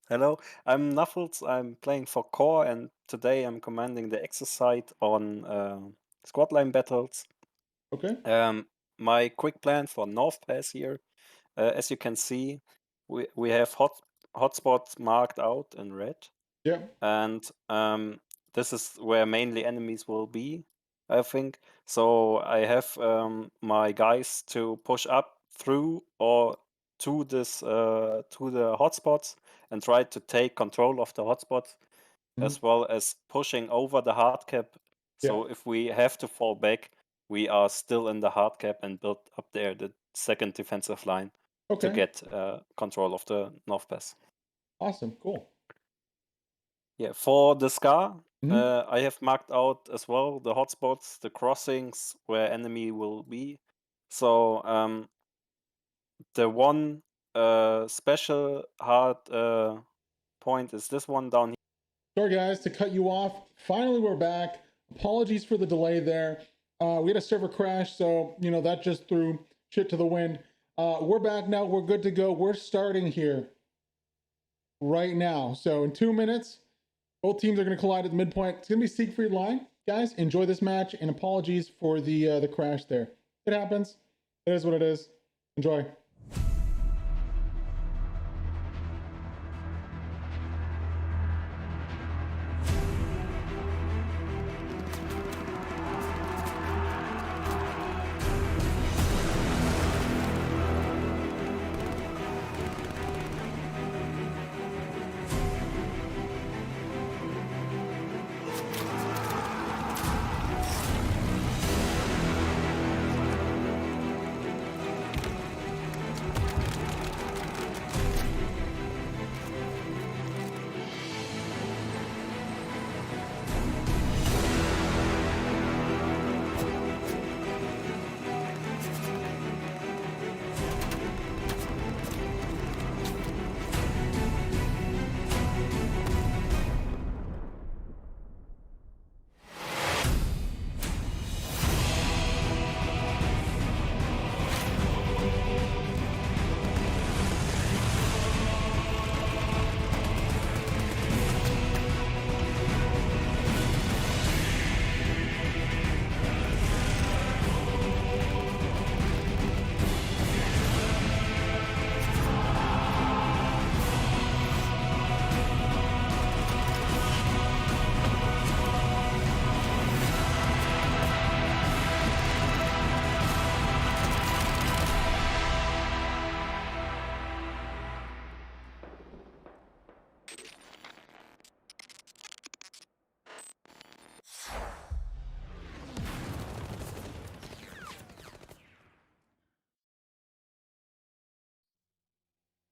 Hello, I'm Knuffles. I'm playing for Core, and today I'm commanding the exercise on squad line battles. Okay. Um, my quick plan for North Pass here, as you can see, we have hotspots marked out in red, Yeah. and this is where mainly enemies will be, I think. So I have my guys to push up through or to the hotspots and try to take control of the hotspots Mhm. as well as pushing over the hard cap. Yeah. So if we have to fall back, we are still in the hard cap and build up there the second defensive line to Okay. get control of the North Pass. Awesome. Cool. Yeah, for the Scar, Mhm. I have marked out as well the hotspots, the crossings where enemy will be. So the one special hard point is this one down here. Sorry, guys, to cut you off. Finally, we're back. Apologies for the delay there. We had a server crash, so that just threw shit to the wind. We're back now. We're good to go. We're starting here right now. So in 2 minutes, both teams are going to collide at the midpoint. It's going to be Siegfried line. Guys, enjoy this match, and apologies for the crash there. It happens. It is what it is. Enjoy.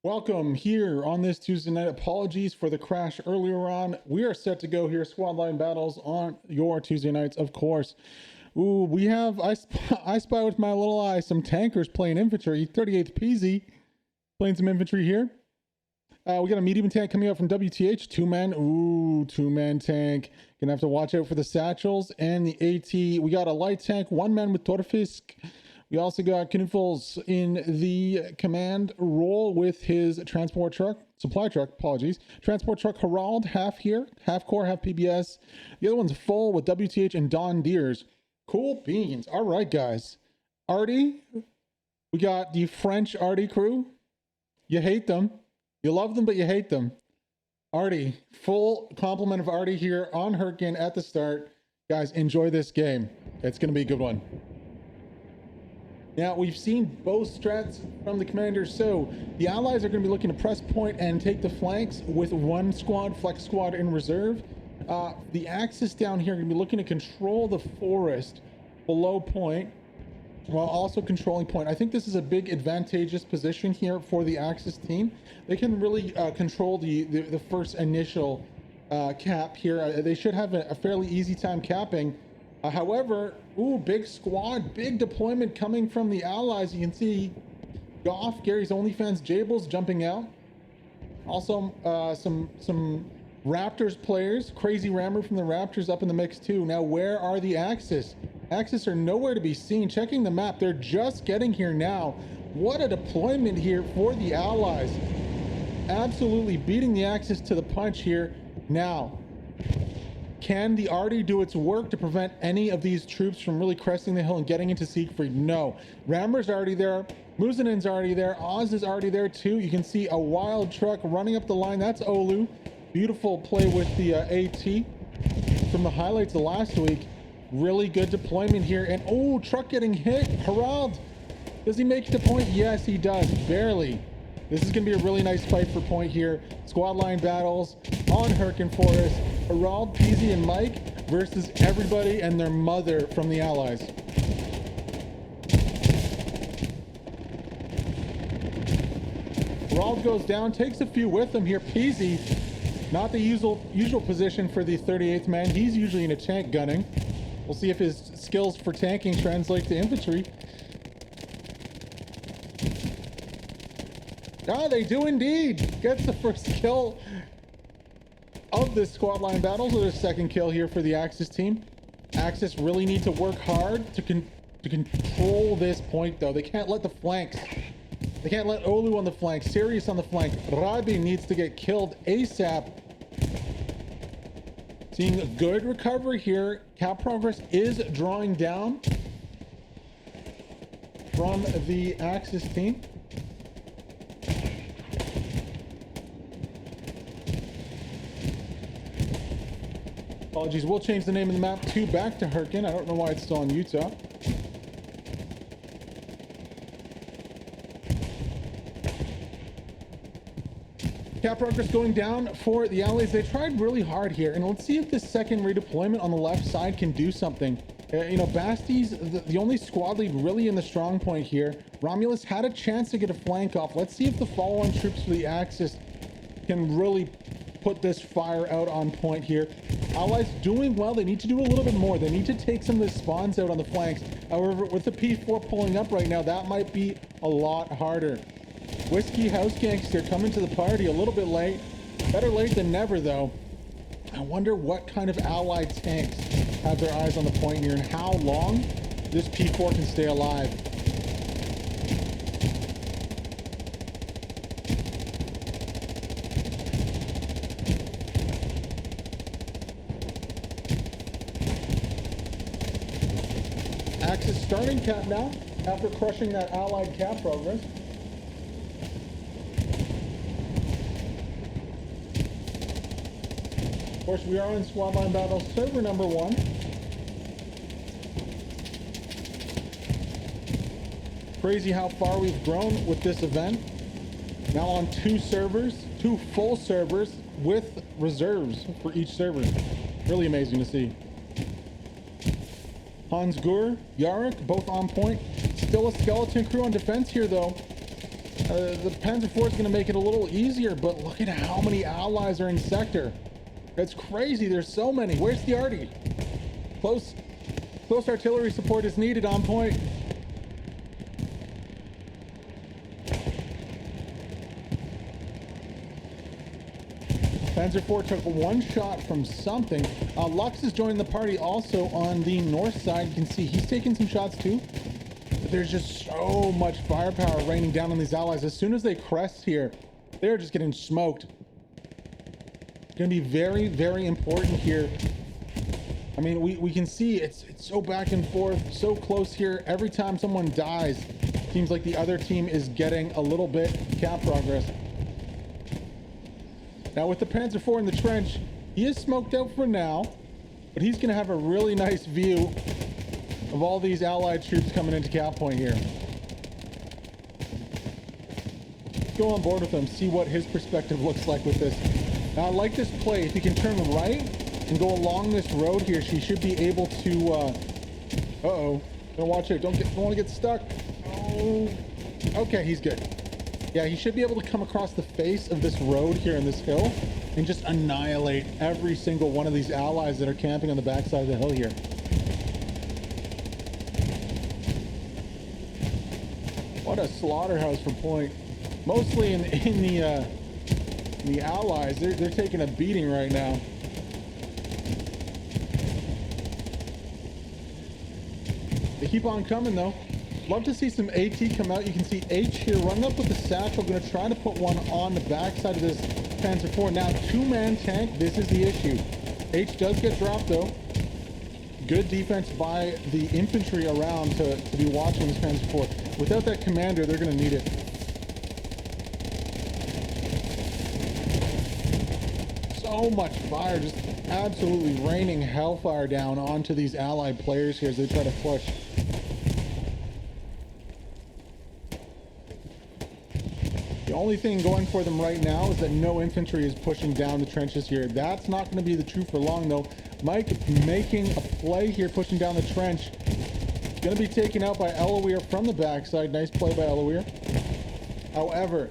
Welcome here on this Tuesday night. Apologies for the crash earlier on. We are set to go here, squad line battles on your Tuesday nights, of course. Ooh, we have, I spy with my little eye some tankers playing infantry. 38th PZ playing some infantry here. We got a medium tank coming out from WTH, two men. Ooh, two-man tank. Gonna have to watch out for the satchels and the AT. We got a light tank, one man with Torfisk. We also got Knuffles in the command role with his transport truck, supply truck, apologies. Transport truck Harald, half here, half core, half PBS. The other one's full with WTH and Don Deers. Cool beans. All right, guys. Artie, we got the French Artie crew. You hate them. You love them, but you hate them. Artie, full complement of Artie here on Hurtgen at the start. Guys, enjoy this game. It's going to be a good one. Now, we've seen both strats from the commanders, so the allies are going to be looking to press point and take the flanks with one squad, flex squad in reserve. The Axis down here are going to be looking to control the forest below point while also controlling point. I think this is a big advantageous position here for the Axis team. They can really control the first initial cap here. They should have a fairly easy time capping. However, ooh, big squad, big deployment coming from the allies. You can see Goff, Gary's OnlyFans, Jables jumping out. Also, some Raptors players, Crazy Rammer from the Raptors up in the mix too. Now, where are the Axis? Axis are nowhere to be seen. Checking the map, they're just getting here now. What a deployment here for the allies. absolutely beating the Axis to the punch here. Now, can the Arty do its work to prevent any of these troops from really cresting the hill and getting into Siegfried? No. Rammer's already there. Muzinen's already there. Oz is already there too. You can see a wild truck running up the line. That's Olu. Beautiful play with the AT from the highlights of last week. Really good deployment here. And oh, truck getting hit. Harald, does he make it to point? Yes, he does. Barely. This is going to be a really nice fight for point here. Squad line battles on Hurtgen Forest. Harald, Peasy, and Mike versus everybody and their mother from the Allies. Harald goes down, takes a few with him here. Peasy, not the usual position for the 38th man. He's usually in a tank gunning. We'll see if his skills for tanking translate to infantry. Ah, they do indeed. Gets the first kill of this squad line battle. So there's a second kill here for the Axis team. Axis really need to work hard to control this point, though. They can't let the flanks. They can't let Olu on the flank, Sirius on the flank. Rabi needs to get killed ASAP. Seeing a good recovery here. Cap progress is drawing down from the Axis team. Apologies, we'll change the name of the map to back to Hurtgen. I don't know why it's still in Utah. Cap progress going down for the Allies. They tried really hard here, and let's see if this second redeployment on the left side can do something. You know, Basti's the only squad lead really in the strong point here. Romulus had a chance to get a flank off. Let's see if the follow-on troops for the Axis can really put this fire out on point here. Allies doing well. They need to do a little bit more. They need to take some of the spawns out on the flanks. However, with the P4 pulling up right now, that might be a lot harder. Whiskey House Gangster coming to the party a little bit late. Better late than never, though. I wonder what kind of allied tanks have their eyes on the point here and how long this P4 can stay alive. Axis starting cap now after crushing that allied cap progress. Of course, we are in squad line battle server number 1. Crazy how far we've grown with this event. Now on 2 servers, 2 full servers with reserves for each server. Really amazing to see. Hans Gur, Yarrick, both on point. Still a skeleton crew on defense here, though. The Panzer IV is going to make it a little easier, but look at how many allies are in sector. That's crazy. There's so many. Where's the Arty? Close artillery support is needed on point. Panzer IV took 1 shot from something. Lux is joining the party also on the north side. You can see he's taking some shots too. But there's just so much firepower raining down on these allies. As soon as they crest here, they're just getting smoked. Going to be very, very important here. I mean, we can see it's so back and forth, so close here. Every time someone dies, seems like the other team is getting a little bit cap progress. Now with the Panzer IV in the trench, he is smoked out for now, but he's going to have a really nice view of all these allied troops coming into cap point here. Let's go on board with him, see what his perspective looks like with this. Now I like this play. If he can turn right and go along this road here, she should be able to uh-oh. Don't watch it. Don't want to get stuck. Oh. Okay, he's good. Yeah, he should be able to come across the face of this road here in this hill and just annihilate every single one of these allies that are camping on the backside of the hill here. What a slaughterhouse for point. Mostly in the allies, they're taking a beating right now. They keep on coming though. Love to see some AT come out. You can see H here running up with the satchel. Going to try to put one on the backside of this Panzer IV. Now, two-man tank. This is the issue. H does get dropped, though. Good defense by the infantry around to be watching this Panzer IV. Without that commander, they're going to need it. So much fire. Just absolutely raining hellfire down onto these allied players here as they try to push. The only thing going for them right now is that no infantry is pushing down the trenches here. That's not going to be the truth for long, though. Mike making a play here, pushing down the trench. Going to be taken out by Eloir from the backside. Nice play by Eloir. However,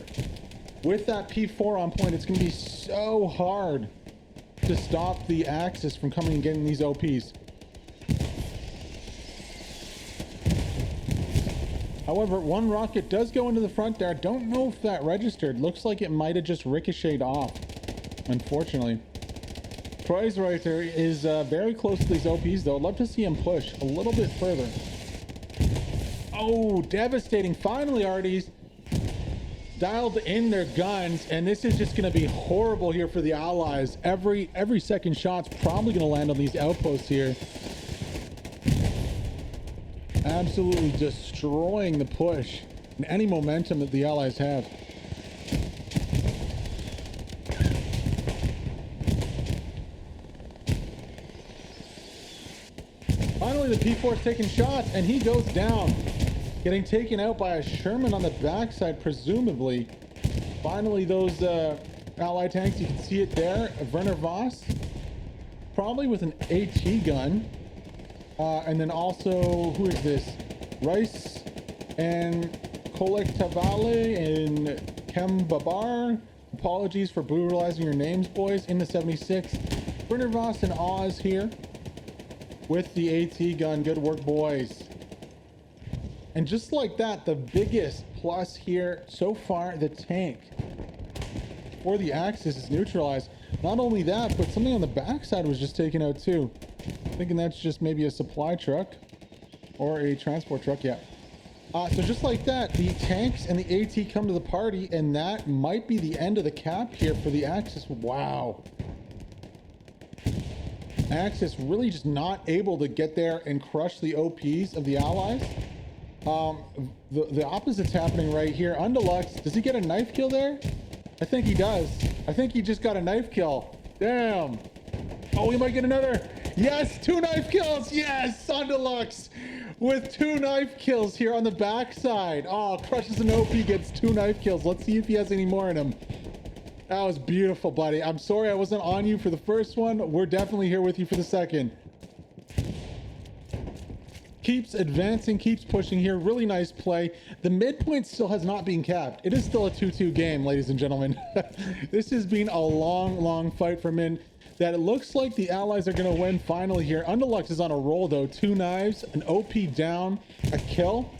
with that P4 on point, it's going to be so hard to stop the Axis from coming and getting these OPs. However, one rocket does go into the front there. I don't know if that registered. Looks like it might have just ricocheted off, unfortunately. Kreuzreiter is very close to these OPs, though. I'd love to see him push a little bit further. Oh, devastating. Finally, Artie's dialed in their guns, and this is just going to be horrible here for the Allies. Every second shot's probably going to land on these outposts here. Absolutely destroying the push and any momentum that the Allies have. Finally, the P4 is taking shots, and he goes down, getting taken out by a Sherman on the backside, presumably. Finally, those Allied tanks, you can see it there. Werner Voss, probably with an AT gun. And then also, who is this? Rice and Kolektavale and Kembabar. Apologies for brutalizing your names, boys. In the 76. Werner Voss and Oz here with the AT gun. Good work, boys. And just like that, the biggest plus here so far, the tank for the Axis is neutralized. Not only that, but something on the backside was just taken out too. Thinking that's just maybe a supply truck or a transport truck. Yeah. So just like that, the tanks and the AT come to the party, and that might be the end of the cap here for the Axis. Wow. Axis really just not able to get there and crush the OPs of the Allies. The opposite's happening right here. Undalux, does he get a knife kill there? I think he does. I think he just got a knife kill. Damn. Oh, we might get another. Yes, 2 knife kills. Yes, Undalux with 2 knife kills here on the backside. Oh, crushes an OP, gets 2 knife kills. Let's see if he has any more in him. That was beautiful, buddy. I'm sorry I wasn't on you for the first one. We're definitely here with you for the second. Keeps advancing, keeps pushing here. Really nice play. The midpoint still has not been capped. It is still a 2-2 game, ladies and gentlemen. This has been a long fight for Min. That it looks like the Allies are going to win finally here. Undalux is on a roll, though. 2 knives, an OP down, a kill.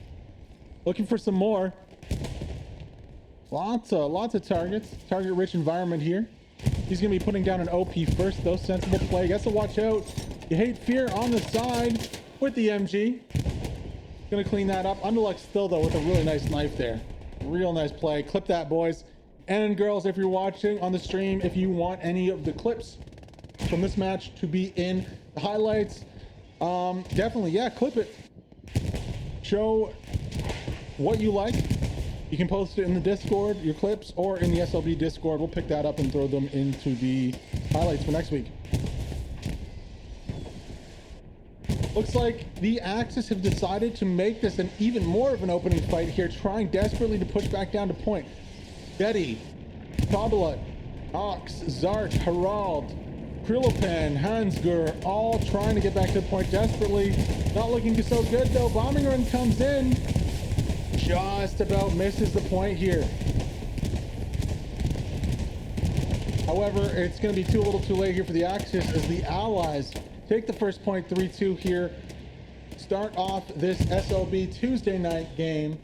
Looking for some more. Lots of targets. Target-rich environment here. He's going to be putting down an OP first, though. Sensible play. Guess to watch out. You hate fear on the side with the MG. Going to clean that up. Undalux still, though, with a really nice knife there. Real nice play. Clip that, boys. And girls, if you're watching on the stream, if you want any of the clips from this match to be in the highlights, definitely, yeah, clip it. Show what you like. You can post it in the Discord, your clips, or in the SLB Discord. We'll pick that up and throw them into the highlights for next week. Looks like the Axis have decided to make this an even more of an opening fight here, trying desperately to push back down to point. Betty, Tobalat, Ox, Zart, Harald, Krilopan, Hansgur, all trying to get back to the point desperately. Not looking so good, though. Bombing run comes in. Just about misses the point here. However, it's going to be a little too late here for the Axis as the Allies take the first point 3-2 here. Start off this SLB Tuesday night game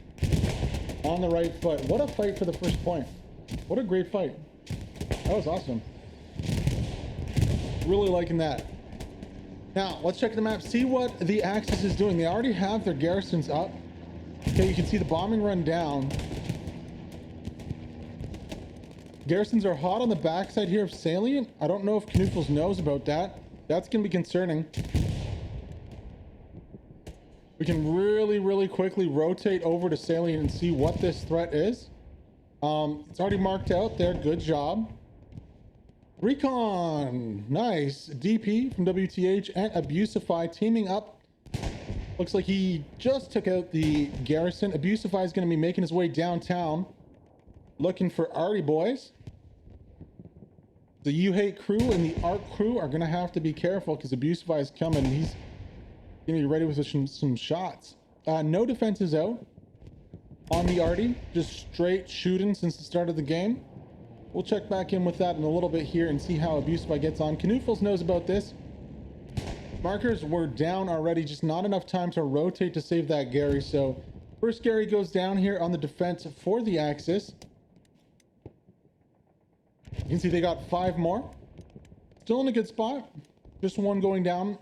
on the right foot. What a fight for the first point. What a great fight. That was awesome. Really liking that. Now, let's check the map, see what the Axis is doing. They already have their garrisons up. Okay, you can see the bombing run down. Garrisons are hot on the backside here of Salient. I don't know if Knuffles knows about that. That's going to be concerning. We can really quickly rotate over to Salient and see what this threat is. It's already marked out there. Good job. Recon. Nice. DP from WTH and Abusify teaming up. Looks like he just took out the Garrison. Abusify is going to be making his way downtown, looking for Artie boys. The You Hate crew and the Art crew are going to have to be careful because Abusify is coming. He's going to be ready with some shots. No defenses out on the Artie. Just straight shooting since the start of the game. We'll check back in with that in a little bit here and see how Abusify gets on. Knuffles knows about this. Markers were down already, just not enough time to rotate to save that Gary. So first Gary goes down here on the defense for the Axis. You can see they got 5 more. Still in a good spot. Just one going down.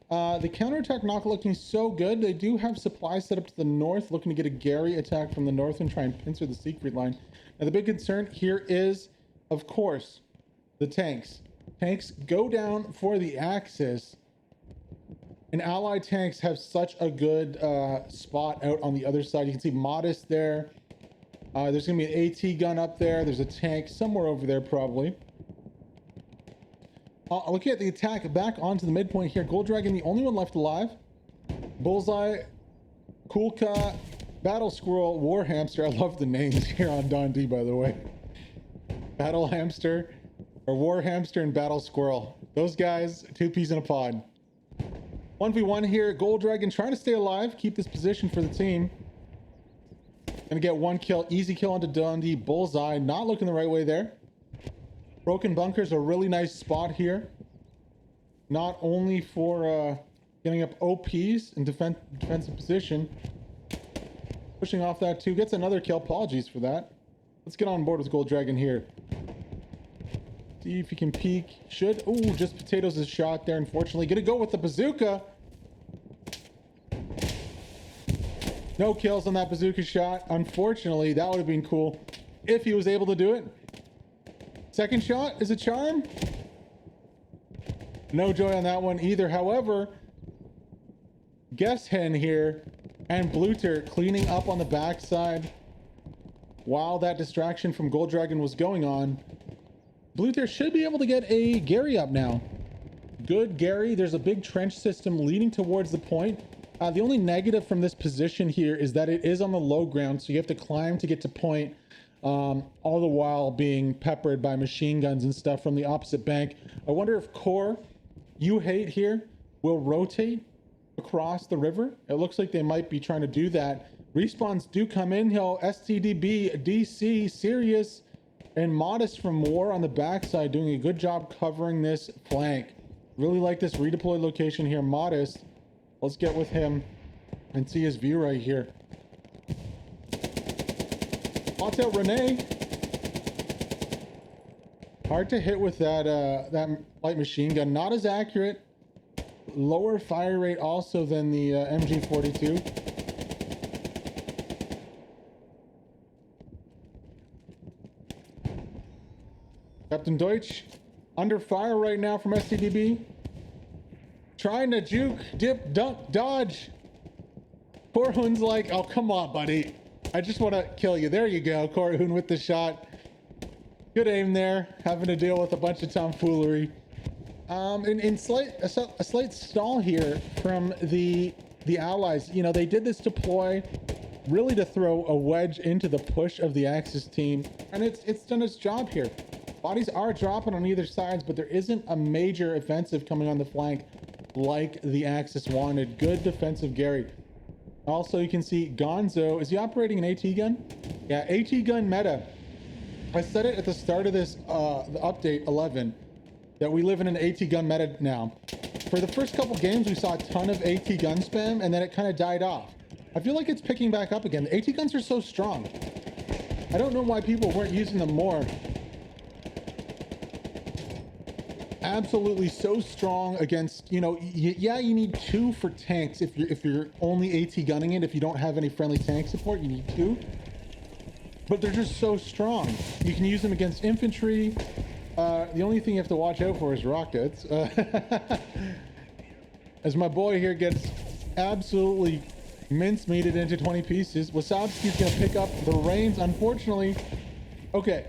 The counterattack not looking so good. They do have supplies set up to the north, looking to get a Gary attack from the north and try and pincer the Siegfried line. Now the big concern here is, of course, the tanks. Tanks go down for the Axis, and allied tanks have such a good spot out on the other side. You can see Modest there. There's going to be an AT gun up there. There's a tank somewhere over there probably. Looking at the attack back onto the midpoint here. Gold Dragon, the only one left alive. Bullseye, Kulka, Battle Squirrel, War Hamster. I love the names here on Don D, by the way. Battle Hamster, or War Hamster and Battle Squirrel. Those guys, 2 peas in a pod. 1v1 here. Gold Dragon trying to stay alive, keep this position for the team. Gonna get 1 kill, easy kill onto Dundee. Bullseye, not looking the right way there. Broken Bunker's a really nice spot here. Not only for getting up OPs in defensive position. Pushing off that too. Gets another kill. Apologies for that. Let's get on board with Gold Dragon here. See if he can peek. Should. Ooh, just Potatoes' shot there, unfortunately. Gonna go with the bazooka. No kills on that bazooka shot. Unfortunately, that would have been cool if he was able to do it. Second shot is a charm. No joy on that one either. However, Guest Hen here and Bluter cleaning up on the backside while that distraction from Gold Dragon was going on. Bluter should be able to get a Gary up now. Good Gary. There's a big trench system leading towards the point. The only negative from this position here is that it is on the low ground, so you have to climb to get to point, all the while being peppered by machine guns and stuff from the opposite bank. I wonder if Core, You Hate here, will rotate across the river. It looks like they might be trying to do that. Respawns do come in. He'll STDB, DC, Sirius, and Modest from War on the backside, doing a good job covering this flank. Really like this redeploy location here. Modest. Let's get with him and see his view right here. Spots out Renee. Hard to hit with that that light machine gun. Not as accurate. Lower fire rate also than the MG42. Captain Deutsch under fire right now from STDB. Trying to juke, dip, dunk, dodge. Korhun's like, oh, come on, buddy. I just want to kill you. There you go, Korhun with the shot. Good aim there. Having to deal with a bunch of tomfoolery. In a slight stall here from the allies. You know, they did this deploy really to throw a wedge into the push of the Axis team, and it's done its job here. Bodies are dropping on either sides, but there isn't a major offensive coming on the flank like the Axis wanted. Good defensive Gary. Also, you can see Gonzo. Is he operating an AT gun? Yeah, AT gun meta. I said it at the start of this the update 11 that we live in an AT gun meta now. For the first couple games, we saw a ton of AT gun spam, and then it kind of died off. I feel like it's picking back up again. The AT guns are so strong. I don't know why people weren't using them more. absolutely so strong against, you know, yeah, you need 2 for tanks if you're only AT gunning it. If you don't have any friendly tank support, you need 2. But they're just so strong. You can use them against infantry. The only thing you have to watch out for is rockets. As my boy here gets absolutely mincemeated into 20 pieces, Wasowski's gonna pick up the reins, unfortunately. Okay,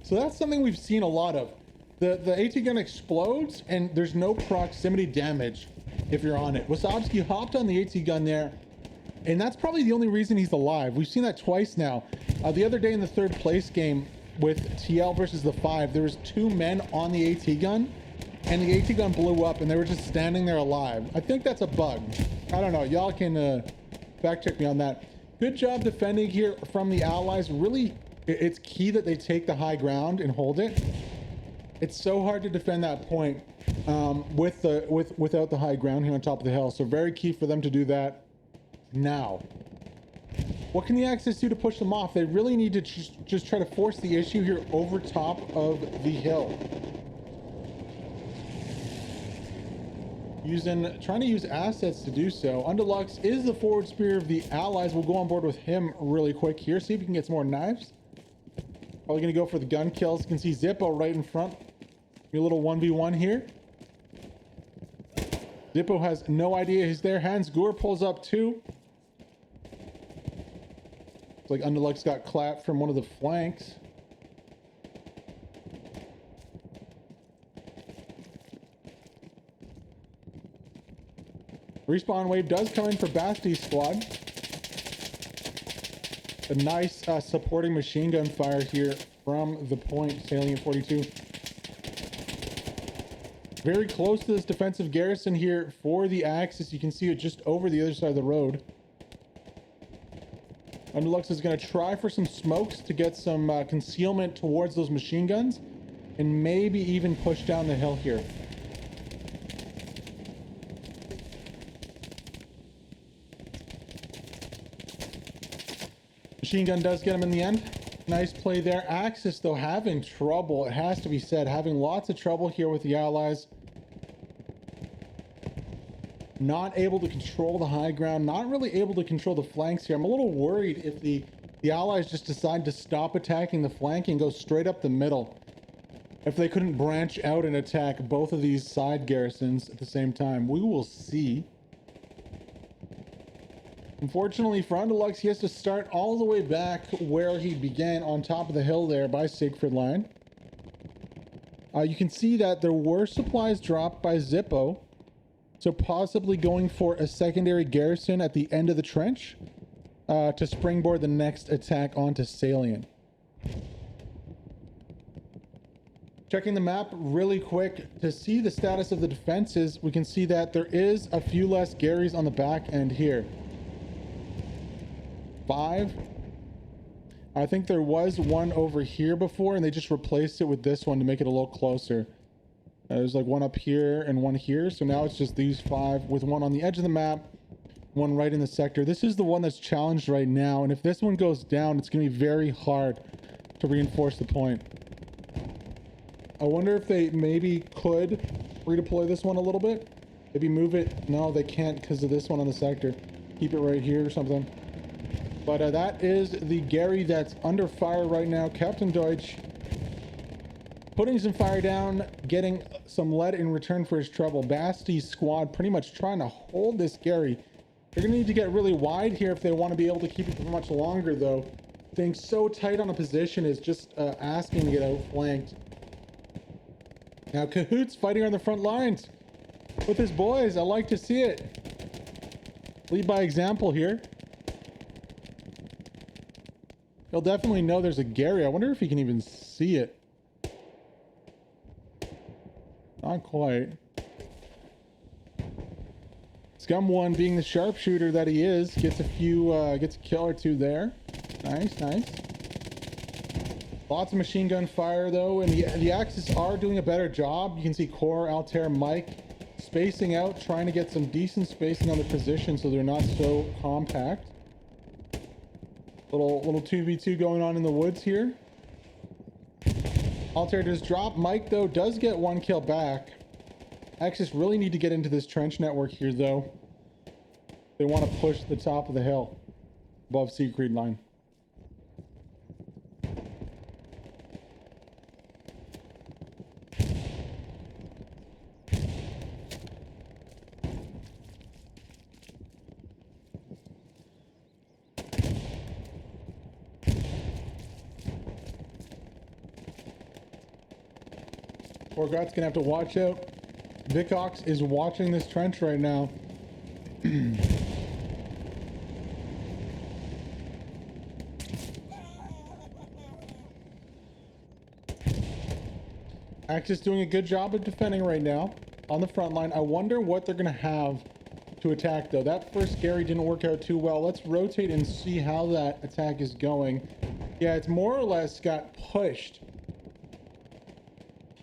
so that's something we've seen a lot of. The AT gun explodes and there's no proximity damage if you're on it. Wasowski hopped on the AT gun there, and that's probably the only reason he's alive. We've seen that twice now. The other day in the 3rd place game with TL versus the 5, there was 2 men on the AT gun, and the AT gun blew up and they were just standing there alive. I think that's a bug. I don't know. Y'all can fact check me on that. Good job defending here from the allies. Really, it's key that they take the high ground and hold it. It's so hard to defend that point without the high ground here on top of the hill. So very key for them to do that now. What can the Axis do to push them off? They really need to just try to force the issue here over top of the hill. Trying to use assets to do so. Underlux is the forward spear of the allies. We'll go on board with him really quick here. See if we can get some more knives. Probably gonna go for the gun kills. You can see Zippo right in front. A little 1v1 here. Zippo has no idea he's there. Hans Gur pulls up too. It's like Underlux got clapped from one of the flanks. Respawn wave does come in for Basti's squad. A nice supporting machine gun fire here from the point, Salient 42. Very close to this defensive garrison here for the Axis. You can see it just over the other side of the road. Underlux is going to try for some smokes to get some concealment towards those machine guns, and maybe even push down the hill here. Machine gun does get him in the end. Nice play there. Axis, though, having trouble, it has to be said, having lots of trouble here with the allies. Not able to control the high ground, not really able to control the flanks here. I'm a little worried if the allies just decide to stop attacking the flank and go straight up the middle. If they couldn't branch out and attack both of these side garrisons at the same time. We will see. Unfortunately for Underlux, he has to start all the way back where he began on top of the hill there by Siegfried Line. You can see that there were supplies dropped by Zippo. So possibly going for a secondary garrison at the end of the trench to springboard the next attack onto Salient. Checking the map really quick to see the status of the defenses, we can see that there is a few less Garys on the back end here. 5. I think there was one over here before and they just replaced it with this one to make it a little closer. There's like one up here and one here, so now it's just these 5 with one on the edge of the map, one right in the sector. This is the one that's challenged right now, and if this one goes down, it's going to be very hard to reinforce the point. I wonder if they maybe could redeploy this one a little bit. Maybe move it. No, they can't because of this one on the sector. Keep it right here or something. But that is the Gary that's under fire right now. Captain Deutsch putting some fire down, getting some lead in return for his trouble. Basti's squad pretty much trying to hold this Gary. They're going to need to get really wide here if they want to be able to keep it for much longer, though. Staying so tight on a position is just asking to get outflanked. Now, Cahoot's fighting on the front lines with his boys. I like to see it. Lead by example here. He'll definitely know there's a Gary. I wonder if he can even see it. Not quite. Scum One, being the sharpshooter that he is, gets a kill or 2 there. Nice, nice. Lots of machine gun fire though, and the Axis are doing a better job. You can see Core, Altair, Mike spacing out, trying to get some decent spacing on the position so they're not so compact. Little 2v2 going on in the woods here. Alternators drop. Mike, though, does get one kill back. Axis really need to get into this trench network here, though. They want to push the top of the hill above Siegfried line. Forgot's gonna have to watch out. Vicox is watching this trench right now. Axis doing a good job of defending right now on the front line. I wonder what they're gonna have to attack though. That first Gary didn't work out too well. Let's rotate and see how that attack is going. Yeah, it's more or less got pushed.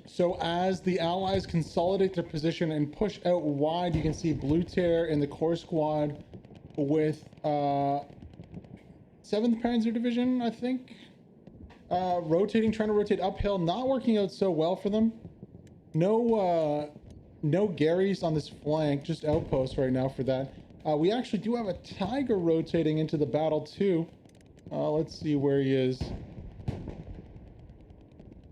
So as the allies consolidate their position and push out wide, you can see Blue Tear in the core squad with 7th Panzer Division, I think. Rotating, trying to rotate uphill, not working out so well for them. No Garys on this flank, just outposts right now for that. We actually do have a Tiger rotating into the battle too. Let's see where he is.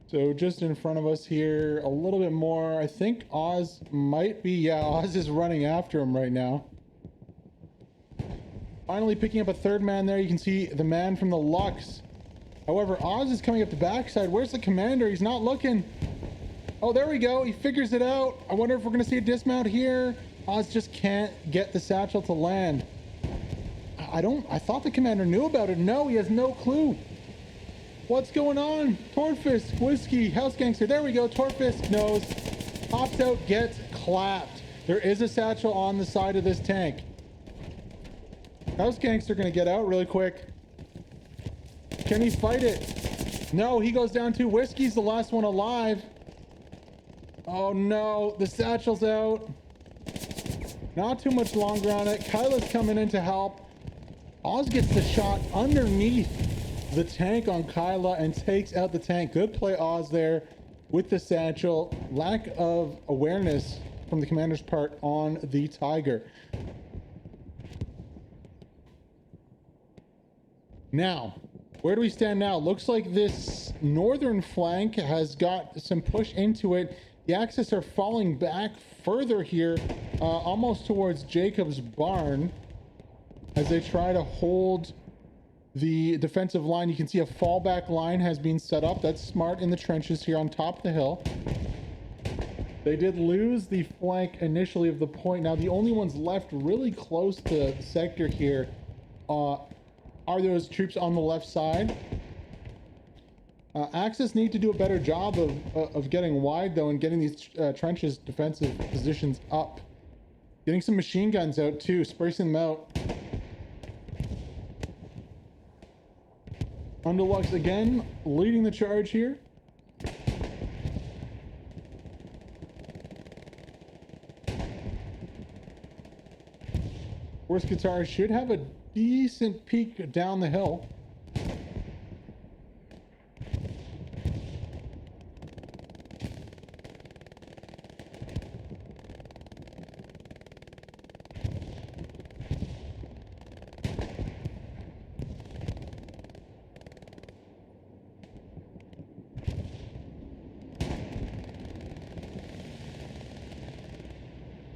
So just in front of us here, a little bit more. I think Oz might be, yeah, Oz is running after him right now. Finally picking up a third man there. You can see the man from the Lux. However, Oz is coming up the backside. Where's the commander? He's not looking. Oh, there we go. He figures it out. I wonder if we're going to see a dismount here. Oz just can't get the satchel to land. I thought the commander knew about it. No, he has no clue. What's going on? Torfisk, Whiskey, House Gangster. There we go. Torfisk knows. Pops out, gets clapped. There is a satchel on the side of this tank. House Gangster gonna get out really quick. Can he fight it? No, he goes down too. Whiskey's the last one alive. Oh no, the satchel's out. Not too much longer on it. Kyla's coming in to help. Oz gets the shot underneath the tank on Kyla and takes out the tank. Good play, Oz, there with the satchel. Lack of awareness from the commander's part on the Tiger. Now, where do we stand now? Looks like this northern flank has got some push into it. The Axis are falling back further here, almost towards Jacob's barn, as they try to hold the defensive line. You can see a fallback line has been set up. That's smart in the trenches here on top of the hill. They did lose the flank initially of the point. Now the only ones left really close to the sector here are those troops on the left side. Axis need to do a better job of getting wide though and getting these trenches defensive positions up. Getting some machine guns out too, spacing them out. Underlux again, leading the charge here. Horse Guitar should have a decent peek down the hill.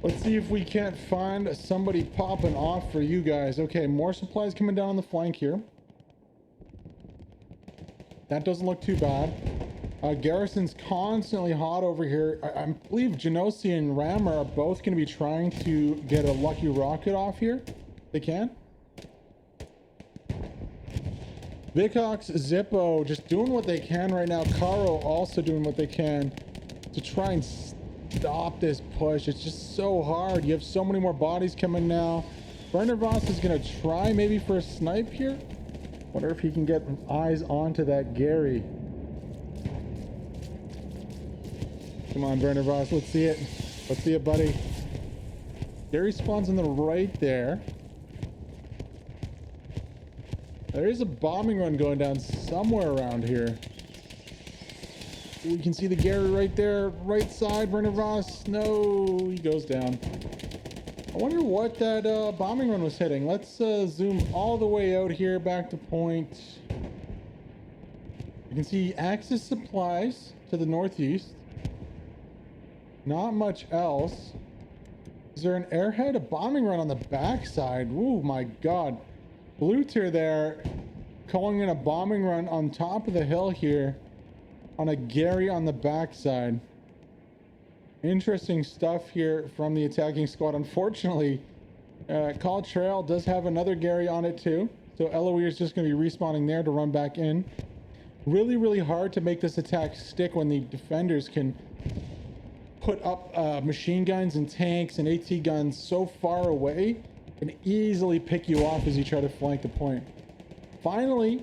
Let's see if we can't find somebody popping off for you guys. Okay, more supplies coming down on the flank here. That doesn't look too bad. Garrison's constantly hot over here. I believe Genossi and Rammer are both going to be trying to get a lucky rocket off here. They can. Vicox, Zippo just doing what they can right now. Caro also doing what they can to try and stop this push. It's just so hard. You have so many more bodies coming now. Werner Voss is going to try maybe for a snipe here. Wonder if he can get eyes onto that Gary. Come on, Werner Voss. Let's see it. Let's see it, buddy. Gary spawns on the right there. There is a bombing run going down somewhere around here. We can see the Gary right there, right side. Werner Voss, no, he goes down. I wonder what that bombing run was hitting. Let's zoom all the way out here, back to point. You can see Axis supplies to the northeast. Not much else. Is there an airhead? A bombing run on the backside. Oh my god. Blue tier there, calling in a bombing run on top of the hill here on a Gary on the backside. Interesting stuff here from the attacking squad. Unfortunately, Call Trail does have another Gary on it too. So LOE is just going to be respawning there to run back in. Really, really hard to make this attack stick when the defenders can put up machine guns and tanks and AT guns so far away and easily pick you off as you try to flank the point. Finally,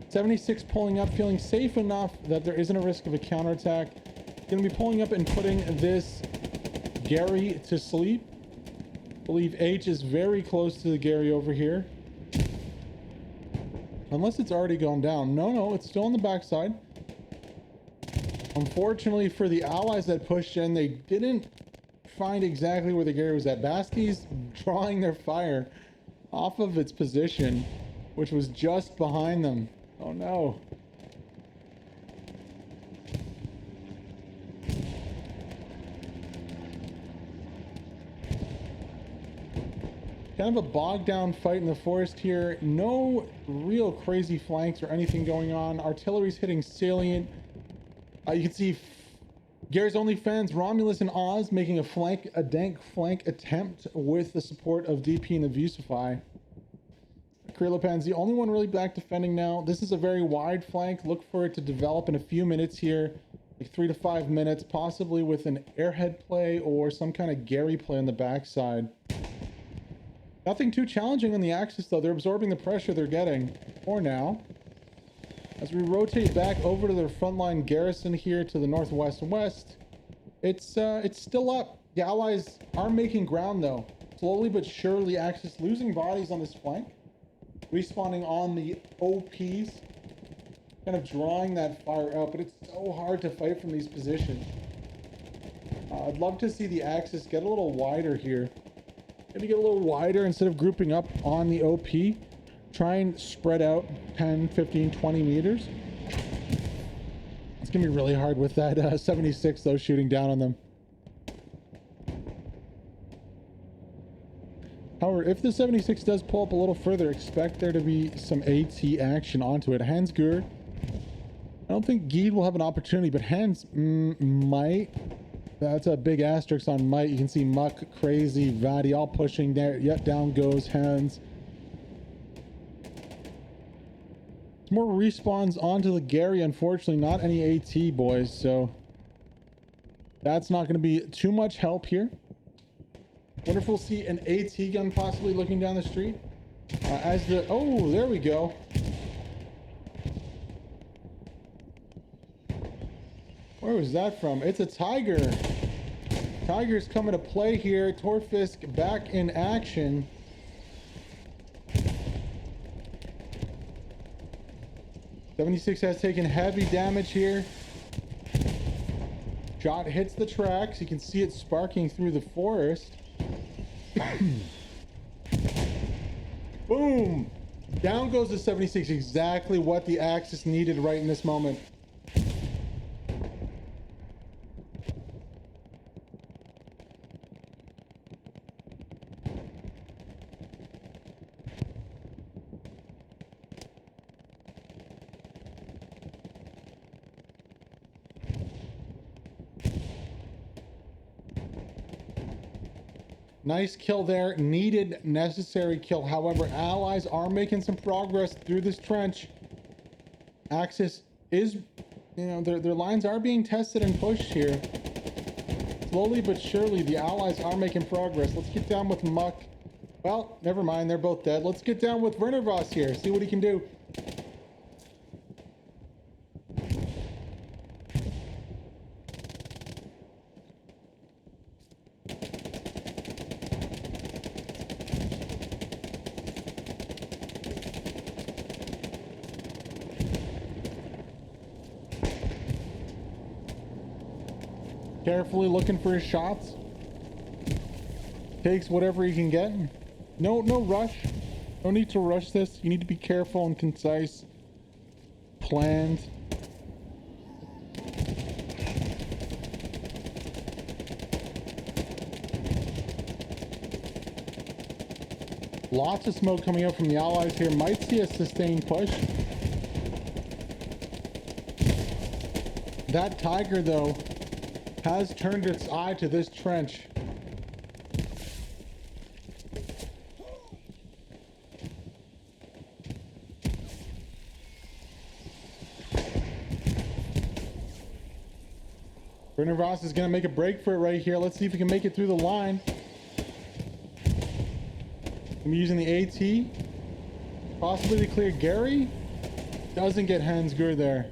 76 pulling up, feeling safe enough that there isn't a risk of a counterattack. Going to be pulling up and putting this Gary to sleep. I believe H is very close to the Gary over here. Unless it's already gone down. No, it's still on the backside. Unfortunately for the allies that pushed in, they didn't find exactly where the Gary was at. Basti's drawing their fire off of its position, which was just behind them. Oh no. Kind of a bogged down fight in the forest here. No real crazy flanks or anything going on. Artillery's hitting salient. You can see Gary's OnlyFans, Romulus and Oz making a dank flank attempt with the support of DP and Abusify. Krilopan's the only one really back defending now. This is a very wide flank. Look for it to develop in a few minutes here, like 3 to 5 minutes, possibly with an airhead play or some kind of Gary play on the backside. Nothing too challenging on the Axis though. They're absorbing the pressure they're getting for now. As we rotate back over to their frontline garrison here to the northwest and west, it's still up. The allies are making ground though. Slowly but surely, Axis losing bodies on this flank, respawning on the OPs, kind of drawing that fire out, but it's so hard to fight from these positions. I'd love to see the Axis get a little wider here. Maybe get a little wider instead of grouping up on the OP. Try and spread out 10, 15, 20 meters. It's gonna be really hard with that 76 though, shooting down on them. However, if the 76 does pull up a little further, expect there to be some AT action onto it. Hansgur, I don't think Geed will have an opportunity, but Hans might. That's a big asterisk on might. You can see Muck, Crazy, Vadi all pushing there. Yet down goes Hans. More respawns onto the Gary, unfortunately not any AT boys, so that's not going to be too much help here. Wonder if we'll see an AT gun possibly looking down the street as the oh, there we go. Where was that from? It's a Tiger. Tiger's coming to play here. Torfisk back in action. '76 has taken heavy damage here. Shot hits the tracks. You can see it sparking through the forest. Boom! Down goes the 76. Exactly what the Axis needed right in this moment. Nice kill there, needed, necessary kill. However, allies are making some progress through this trench. Axis is, you know, their lines are being tested and pushed here. Slowly but surely, the allies are making progress. Let's get down with Muck. Well, never mind, they're both dead. Let's get down with Werner Voss here, see what he can do. Carefully looking for his shots. Takes whatever he can get. No rush. No need to rush this. You need to be careful and concise. Planned. Lots of smoke coming out from the allies here. Might see a sustained push. That Tiger, though, has turned its eye to this trench. Brendan Ross is going to make a break for it right here. Let's see if he can make it through the line. I'm using the AT. Possibly to clear Gary. Doesn't get hands good there.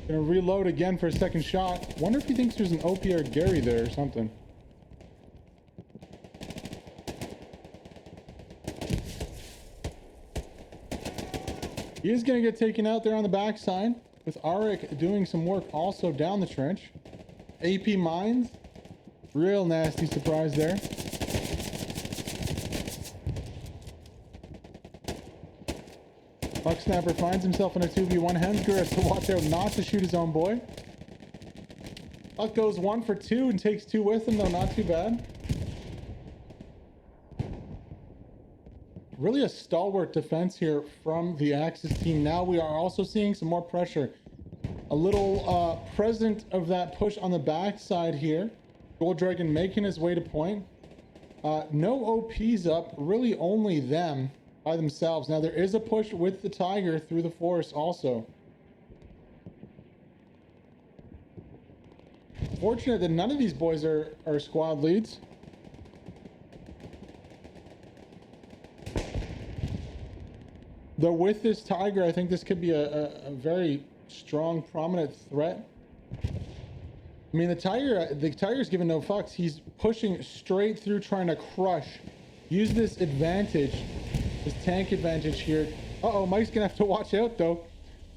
Gonna reload again for a second shot. Wonder if he thinks there's an OP or Gary there or something. He is gonna get taken out there on the backside with Arik doing some work also down the trench. AP mines. Real nasty surprise there. Buck Snapper finds himself in a 2v1. Hensger has to watch out not to shoot his own boy. Buck goes 1 for 2 and takes 2 with him, though not too bad. Really a stalwart defense here from the Axis team. Now we are also seeing some more pressure. A little present of that push on the backside here. Gold Dragon making his way to point. No OPs up, really only them by themselves. Now there is a push with the Tiger through the forest also. Fortunate that none of these boys are squad leads. Though with this Tiger, I think this could be a very strong, prominent threat. I mean, the Tiger's giving no fucks. He's pushing straight through, trying to crush. Use this advantage, this tank advantage here. Uh-oh, Mike's gonna have to watch out, though.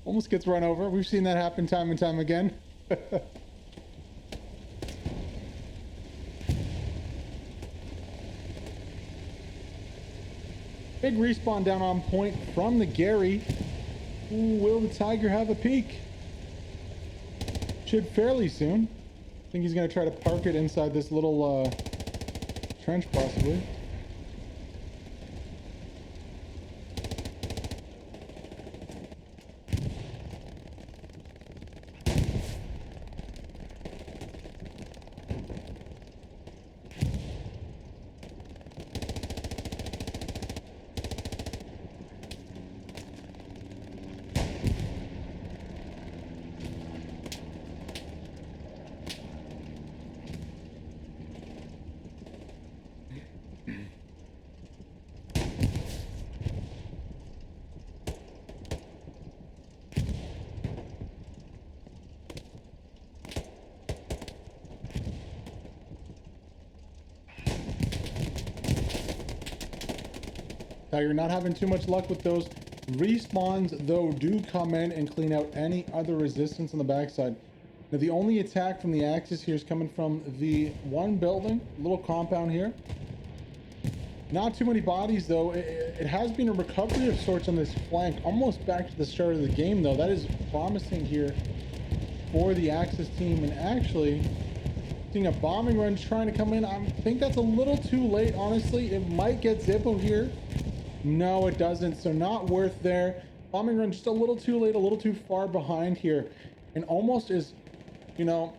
Almost gets run over. We've seen that happen time and time again. Big respawn down on point from the Gary. Ooh, will the Tiger have a peek? Should fairly soon. I think he's going to try to park it inside this little trench, possibly. Tiger not having too much luck with those. Respawns, though, do come in and clean out any other resistance on the backside. Now, the only attack from the Axis here is coming from the one building, little compound here. Not too many bodies, though. It has been a recovery of sorts on this flank, almost back to the start of the game, though. That is promising here for the Axis team. And actually, seeing a bombing run trying to come in, I think that's a little too late, honestly. It might get Zippo here. No, it doesn't. So not worth there. Bombing run just a little too late, a little too far behind here. And almost as, you know,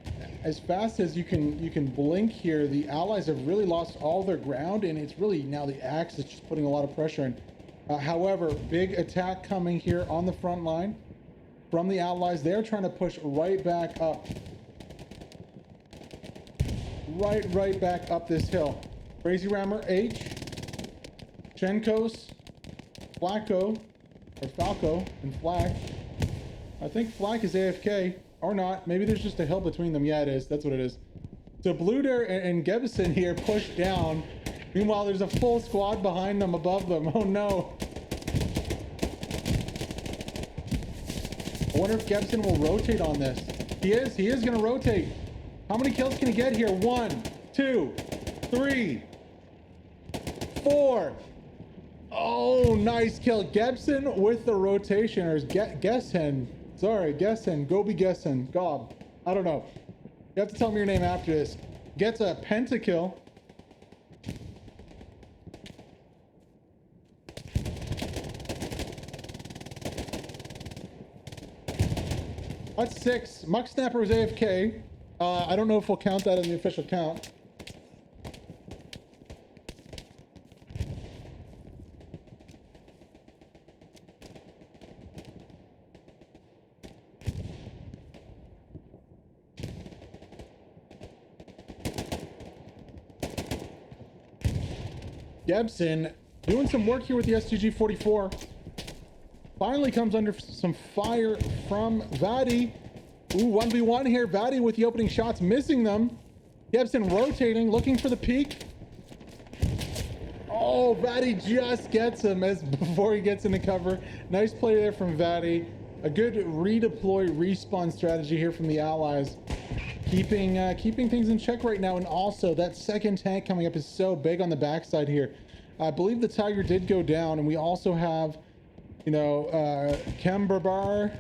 as fast as you can blink here, the allies have really lost all their ground, and it's really now the Axis just putting a lot of pressure in. However, big attack coming here on the front line from the allies. They're trying to push right back up. Right back up this hill. Crazy Rammer H, Chenkos, Flacco, or Falco, and Flack. I think Flack is AFK, or not. Maybe there's just a hill between them. Yeah, it is. That's what it is. So Bluder and Gebison here push down. Meanwhile, there's a full squad behind them, above them. Oh no. I wonder if Gebson will rotate on this. He is going to rotate. How many kills can he get here? 1, 2, 3, 4. Oh, nice kill. Gebsen with the rotation, or is Gessen. Sorry, Gessen. Go be Gessen. God. I don't know. You have to tell me your name after this. Gets a pentakill. That's 6. Muck Snapper was AFK. I don't know if we'll count that in the official count. Gebsen doing some work here with the STG-44. Finally comes under some fire from Vadi. Ooh, 1v1 here. Vadi with the opening shots, missing them. Gebsen rotating, looking for the peak. Oh, Vadi just gets him as before he gets into cover. Nice play there from Vadi. A good redeploy, respawn strategy here from the allies. Keeping things in check right now. And also that second tank coming up is so big on the backside here. I believe the Tiger did go down, and we also have, you know, Camberbar,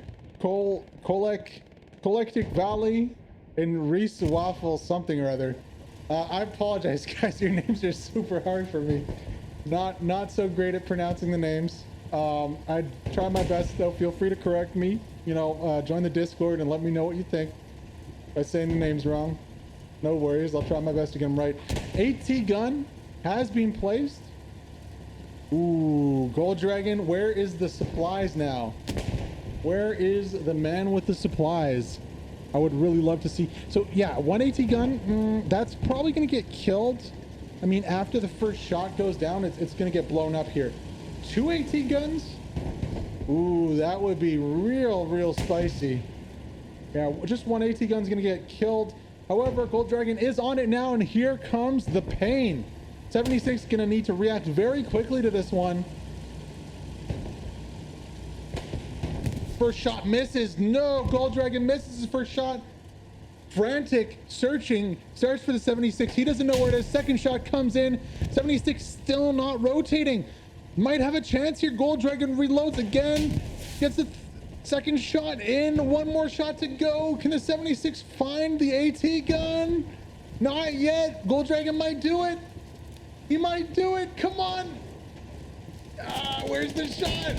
Collectic Valley, and Reese Waffle something or other. I apologize, guys. Your names are super hard for me. Not so great at pronouncing the names. I try my best though. Feel free to correct me. You know, join the Discord and let me know what you think by saying the names wrong. No worries. I'll try my best to get them right. AT gun has been placed. Ooh, Gold Dragon. Where is the supplies now? Where is the man with the supplies? I would really love to see. So yeah, 1 AT gun, that's probably going to get killed. I mean, after the first shot goes down, it's going to get blown up here. 2 AT guns? Ooh, that would be real spicy. Yeah, just 1 AT gun's going to get killed. However, Gold Dragon is on it now, and here comes the pain. 76 going to need to react very quickly to this one. First shot misses. No, Gold Dragon misses his first shot. Frantic, searching, starts for the 76. He doesn't know where it is. Second shot comes in. 76 still not rotating. Might have a chance here. Gold Dragon reloads again. Gets the second shot in. One more shot to go. Can the 76 find the AT gun? Not yet. Gold Dragon might do it. He might do it. Come on. Where's the shot?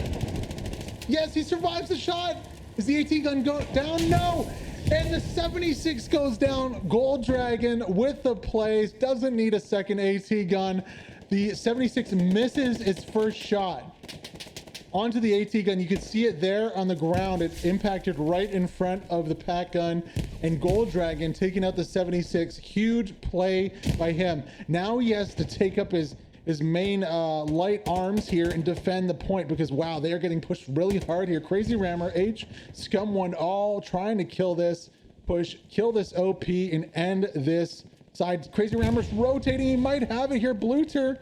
Yes, he survives the shot. Is the AT gun go down? No. And the 76 goes down. Gold Dragon with the plays. Doesn't need a second AT gun. The 76 misses its first shot. Onto the AT gun. You can see it there on the ground. It impacted right in front of the pack gun. And Gold Dragon taking out the 76. Huge play by him. Now he has to take up his main light arms here and defend the point, because wow, they are getting pushed really hard here. Crazy Rammer, H, Scum One, all trying to kill this push, kill this OP and end this side. Crazy Rammer's rotating. He might have it here. Bluter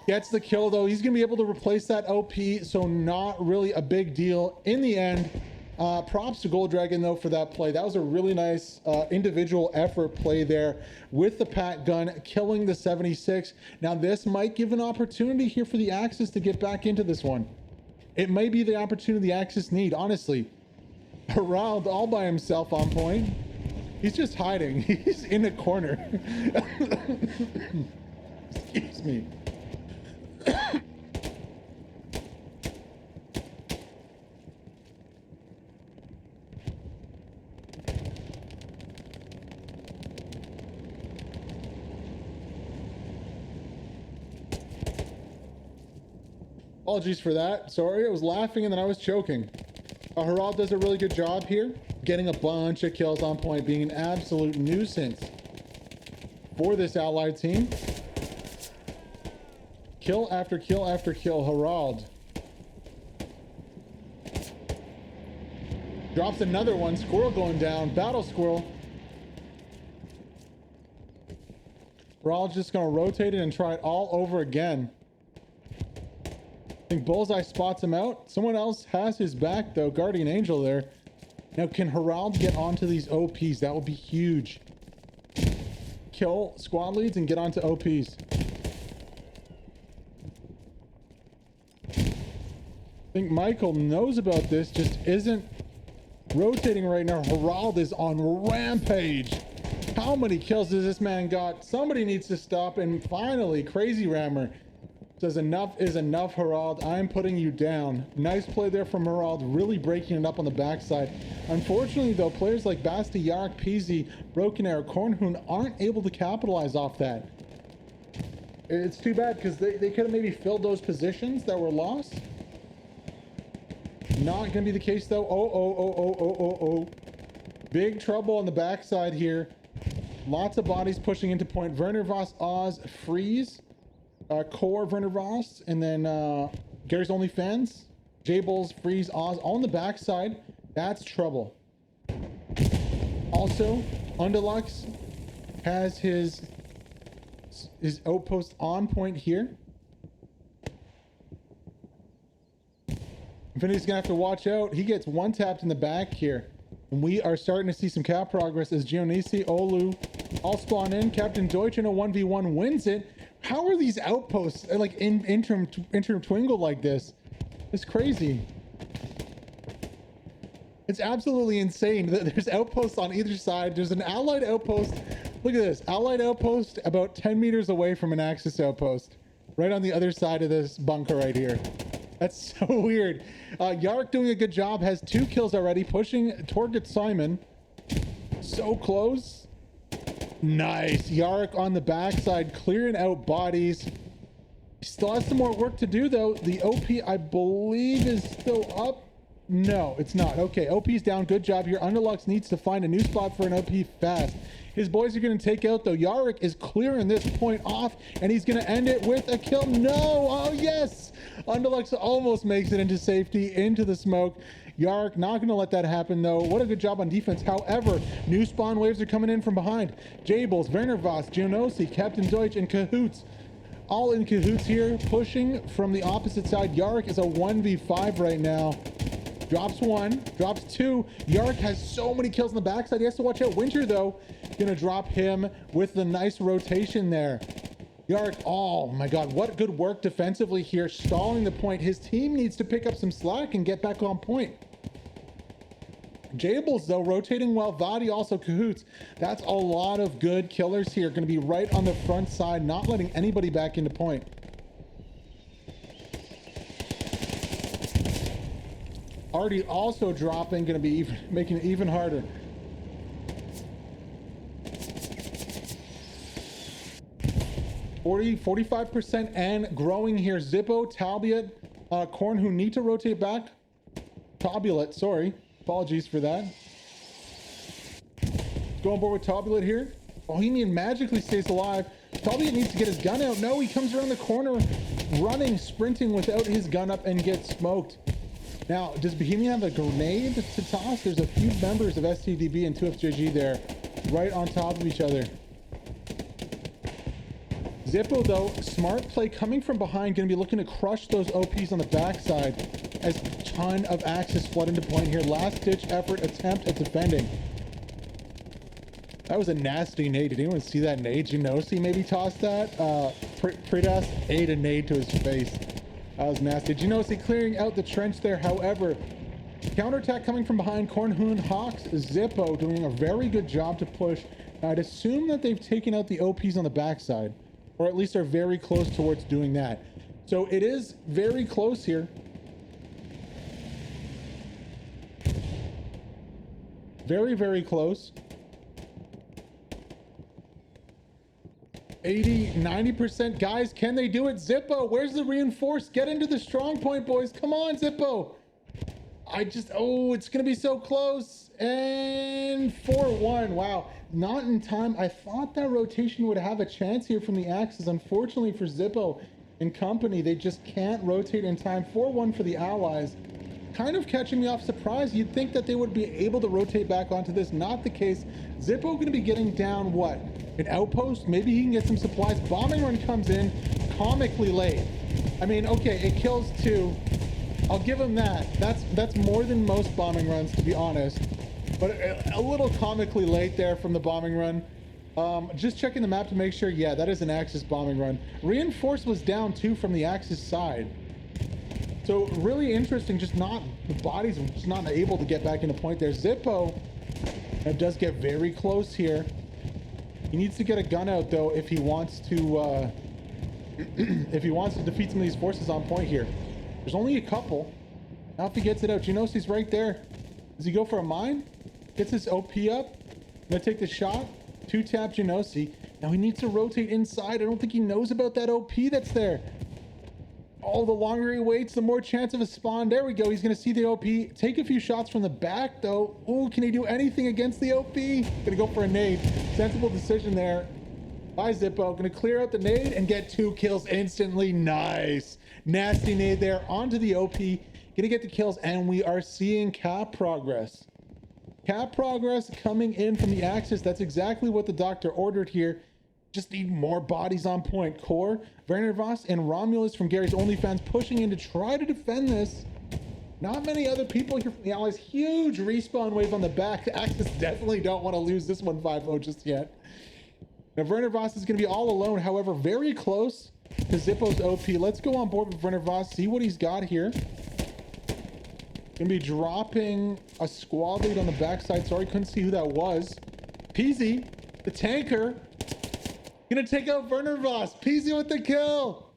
gets the kill though. He's gonna be able to replace that OP, so not really a big deal in the end. Props to Gold Dragon though for that play. That was a really nice individual effort play there with the pack gun, killing the 76. Now this might give an opportunity here for the Axis to get back into this one. It may be the opportunity the Axis need, honestly. Herald all by himself on point. He's just hiding. He's in a corner. Excuse me. Apologies for that. Sorry, I was laughing and then I was choking. Herald does a really good job here, getting a bunch of kills on point, being an absolute nuisance for this allied team. Kill after kill after kill. Herald drops another one. Squirrel going down. Battle Squirrel. Herald's just going to rotate it and try it all over again. I think Bullseye spots him out. Someone else has his back though. Guardian Angel there. Now, can Herald get onto these OPs? That would be huge. Kill squad leads and get onto OPs. I think Michael knows about this, just isn't rotating right now. Herald is on rampage. How many kills has this man got? Somebody needs to stop. And finally, Crazy Rammer says enough is enough, Herald. I'm putting you down. Nice play there from Herald, really breaking it up on the backside. Unfortunately, though, players like Basti, Yark, Peasy, Broken Arrow, Cornhoon aren't able to capitalize off that. It's too bad because they could have maybe filled those positions that were lost. Not going to be the case, though. Oh. Big trouble on the backside here. Lots of bodies pushing into point. Werner Voss, Oz, Freeze, Core, Werner Voss, and then Gary's OnlyFans, J-Bulls, Freeze, Oz, all on the backside. That's trouble. Also, Undalux has his outpost on point here. Infinity's gonna have to watch out. He gets one tapped in the back here. And we are starting to see some cap progress as Gionisi, Olu all spawn in. Captain Deutsch in a 1v1 wins it. How are these outposts like intertwingled like this? It's crazy. It's absolutely insane that there's outposts on either side. There's an allied outpost. Look at this. Allied outpost about 10 meters away from an Axis outpost. Right on the other side of this bunker right here. That's so weird. Yark doing a good job, has 2 kills already, pushing Torget Simon. So close. Nice. Yark on the backside, clearing out bodies. Still has some more work to do, though. The OP, I believe, is still up. No, it's not. Okay, OP's down. Good job here. Underlux needs to find a new spot for an OP fast. His boys are going to take out, though. Yarrick is clearing this point off, and he's going to end it with a kill. No! Oh, yes! Underlux almost makes it into safety, into the smoke. Yarrick not going to let that happen, though. What a good job on defense. However, new spawn waves are coming in from behind. Jables, Werner Voss, Gionosi, Captain Deutsch, and Cahoots. All in cahoots here, pushing from the opposite side. Yarrick is a 1v5 right now. Drops 1, drops 2. Yarrick has so many kills on the backside. He has to watch out. Winter, though, gonna drop him with the nice rotation there. Yarrick, oh my god, what good work defensively here, stalling the point. His team needs to pick up some slack and get back on point. Jables, though, rotating well. Vadi also cahoots. That's a lot of good killers here. Going to be right on the front side, not letting anybody back into point. Artie also dropping, going to be making it even harder. (40, 45% and growing here. Zippo, Talbot, Korn, who need to rotate back. Tabulate, sorry. Apologies for that. Go on board with Tabulate here. Bohemian magically stays alive. Tabulate needs to get his gun out. No, he comes around the corner, running, sprinting without his gun up and gets smoked. Now, does Bohemian have a grenade to toss? There's a few members of STDB and 2FJG there, right on top of each other. Zippo, though, smart play coming from behind, going to be looking to crush those OPs on the backside as a ton of Axis flood into point here. Last-ditch effort, attempt at defending. That was a nasty nade. Did anyone see that nade? Genosi maybe tossed that? Pridas ate a nade to his face. That was nasty. Genosi clearing out the trench there. However, counterattack coming from behind. Cornhoon, Hawks, Zippo doing a very good job to push. Now, I'd assume that they've taken out the OPs on the backside, or at least are very close towards doing that. So it is very close here. Very, very close. 80, 90%. Guys, can they do it? Zippo, where's the reinforced? Get into the strong point, boys. Come on, Zippo. It's going to be so close. And 4-1. Wow. Not in time. I thought that rotation would have a chance here from the Axis. Unfortunately for Zippo and company, they just can't rotate in time. 4-1 for the Allies. Kind of catching me off surprise. You'd think that they would be able to rotate back onto this. Not the case. Zippo going to be getting down, what? An outpost? Maybe he can get some supplies. Bombing run comes in comically late. I mean, okay, it kills 2. I'll give him that. That's more than most bombing runs, to be honest. but a little comically late there from the bombing run. Just checking the map to make sure. Yeah, that is an Axis bombing run. Reinforce was down too from the Axis side. So really interesting, just not, the bodies were just not able to get back into point there. Zippo does get very close here. He needs to get a gun out though if he wants to if he wants to defeat some of these forces on point here. There's only a couple. Now if he gets it out, Genosi's right there. Does he go for a mine? Gets his OP up. Gonna take the shot. 2-tap Genosi. Now he needs to rotate inside. I don't think he knows about that OP that's there. Oh, the longer he waits, the more chance of a spawn. There we go. He's going to see the OP. Take a few shots from the back, though. Oh, can he do anything against the OP? Going to go for a nade. Sensible decision there by Zippo. Going to clear out the nade and get 2 kills instantly. Nice. Nasty nade there onto the OP. Going to get the kills, and we are seeing cap progress. Cap progress coming in from the Axis. That's exactly what the doctor ordered here. Just need more bodies on point. Core, Werner Voss, and Romulus from Gary's OnlyFans pushing in to try to defend this. Not many other people here from the Allies. Huge respawn wave on the back. The Axis definitely don't want to lose this one 5-0 just yet. Now Werner Voss is going to be all alone, however, very close to Zippo's OP. Let's go on board with Werner Voss, see what he's got here. Gonna be dropping a squad lead on the backside. Sorry, couldn't see who that was. Peasy, the tanker, gonna take out Werner Voss. Peasy with the kill.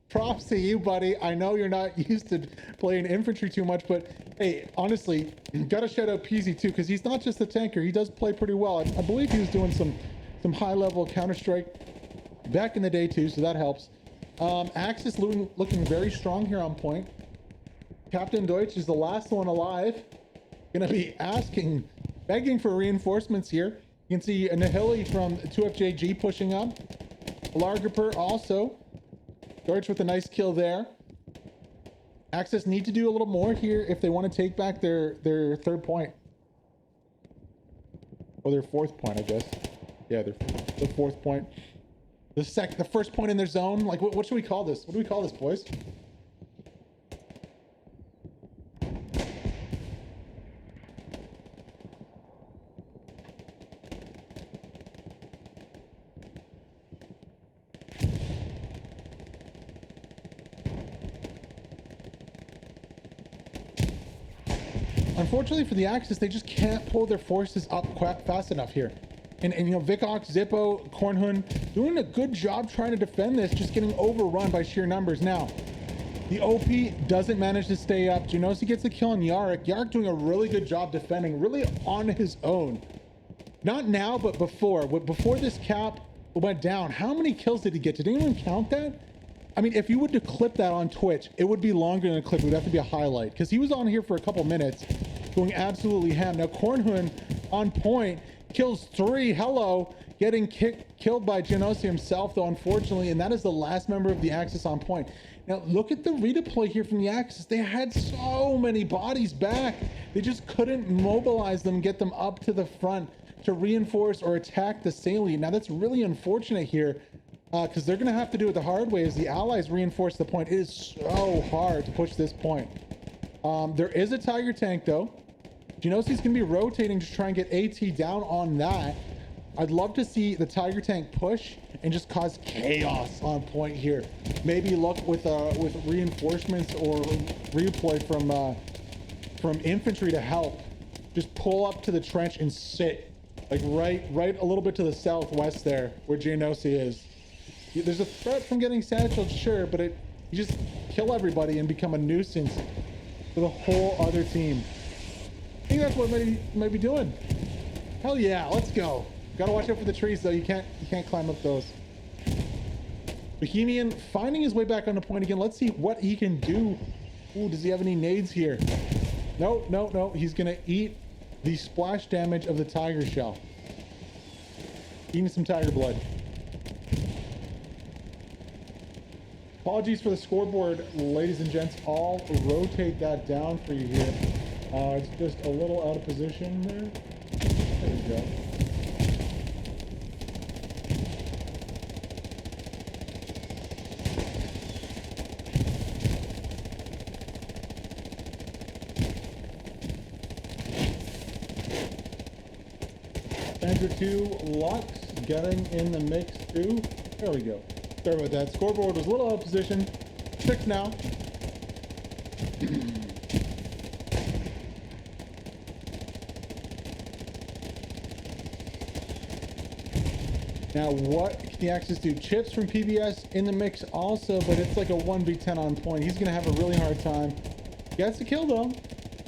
Props to you, buddy. I know you're not used to playing infantry too much, but hey, honestly, gotta shout out Peasy too, because he's not just a tanker. He does play pretty well. I believe he was doing some high-level Counter-Strike back in the day too, so that helps. Axis looking very strong here on point. Captain Deutsch is the last one alive. Gonna be begging for reinforcements here. You can see a Nahili from 2FJG pushing up. Largaper also. Deutsch with a nice kill there. Axis need to do a little more here if they want to take back their 3rd point. Or their 4th point, I guess. Yeah, their 4th point. The 1st point in their zone. Like, what should we call this? What do we call this, boys? Unfortunately for the Axis, they just can't pull their forces up quite fast enough here. And you know, Vikox, Zippo, Kornhund doing a good job trying to defend this, just getting overrun by sheer numbers. Now, the OP doesn't manage to stay up. Genosi gets the kill on Yarrick. Yarrick doing a really good job defending, really on his own. Not now, but before. Before this cap went down, how many kills did he get? Did anyone count that? I mean, if you were to clip that on Twitch, it would be longer than a clip. It would have to be a highlight, because he was on here for a couple minutes going absolutely ham. Now, Kornhund on point, kills 3. Hello. Getting killed by Genosi himself, though, unfortunately, and that is the last member of the Axis on point. Now, look at the redeploy here from the Axis. They had so many bodies back. They just couldn't mobilize them, get them up to the front to reinforce or attack the salient. Now, that's really unfortunate here, because they're going to have to do it the hard way as the Allies reinforce the point. It is so hard to push this point. There is a Tiger tank, though. Genosi's going to be rotating to try and get AT down on that. I'd love to see the Tiger tank push and just cause chaos on point here. Maybe look with reinforcements or redeploy from infantry to help. Just pull up to the trench and sit, like right a little bit to the southwest there, where Genosi is. There's a threat from getting satchelled, sure, but you just kill everybody and become a nuisance for the whole other team. I think that's what might be doing. Hell yeah, let's go. Gotta watch out for the trees though. You can't climb up those. Bohemian finding his way back on the point again. Let's see what he can do. Ooh, does he have any nades here? No. He's gonna eat the splash damage of the tiger shell. Eating some tiger blood. Apologies for the scoreboard, ladies and gents. I'll rotate that down for you here. It's just a little out of position there. There we go. Enter 2, Lux getting in the mix too. There we go. Sorry about that. Scoreboard was a little out of position. 6 now. Now, what can he access do? Chips from PBS in the mix also, but it's like a 1v10 on point. He's going to have a really hard time. Gets the kill, though.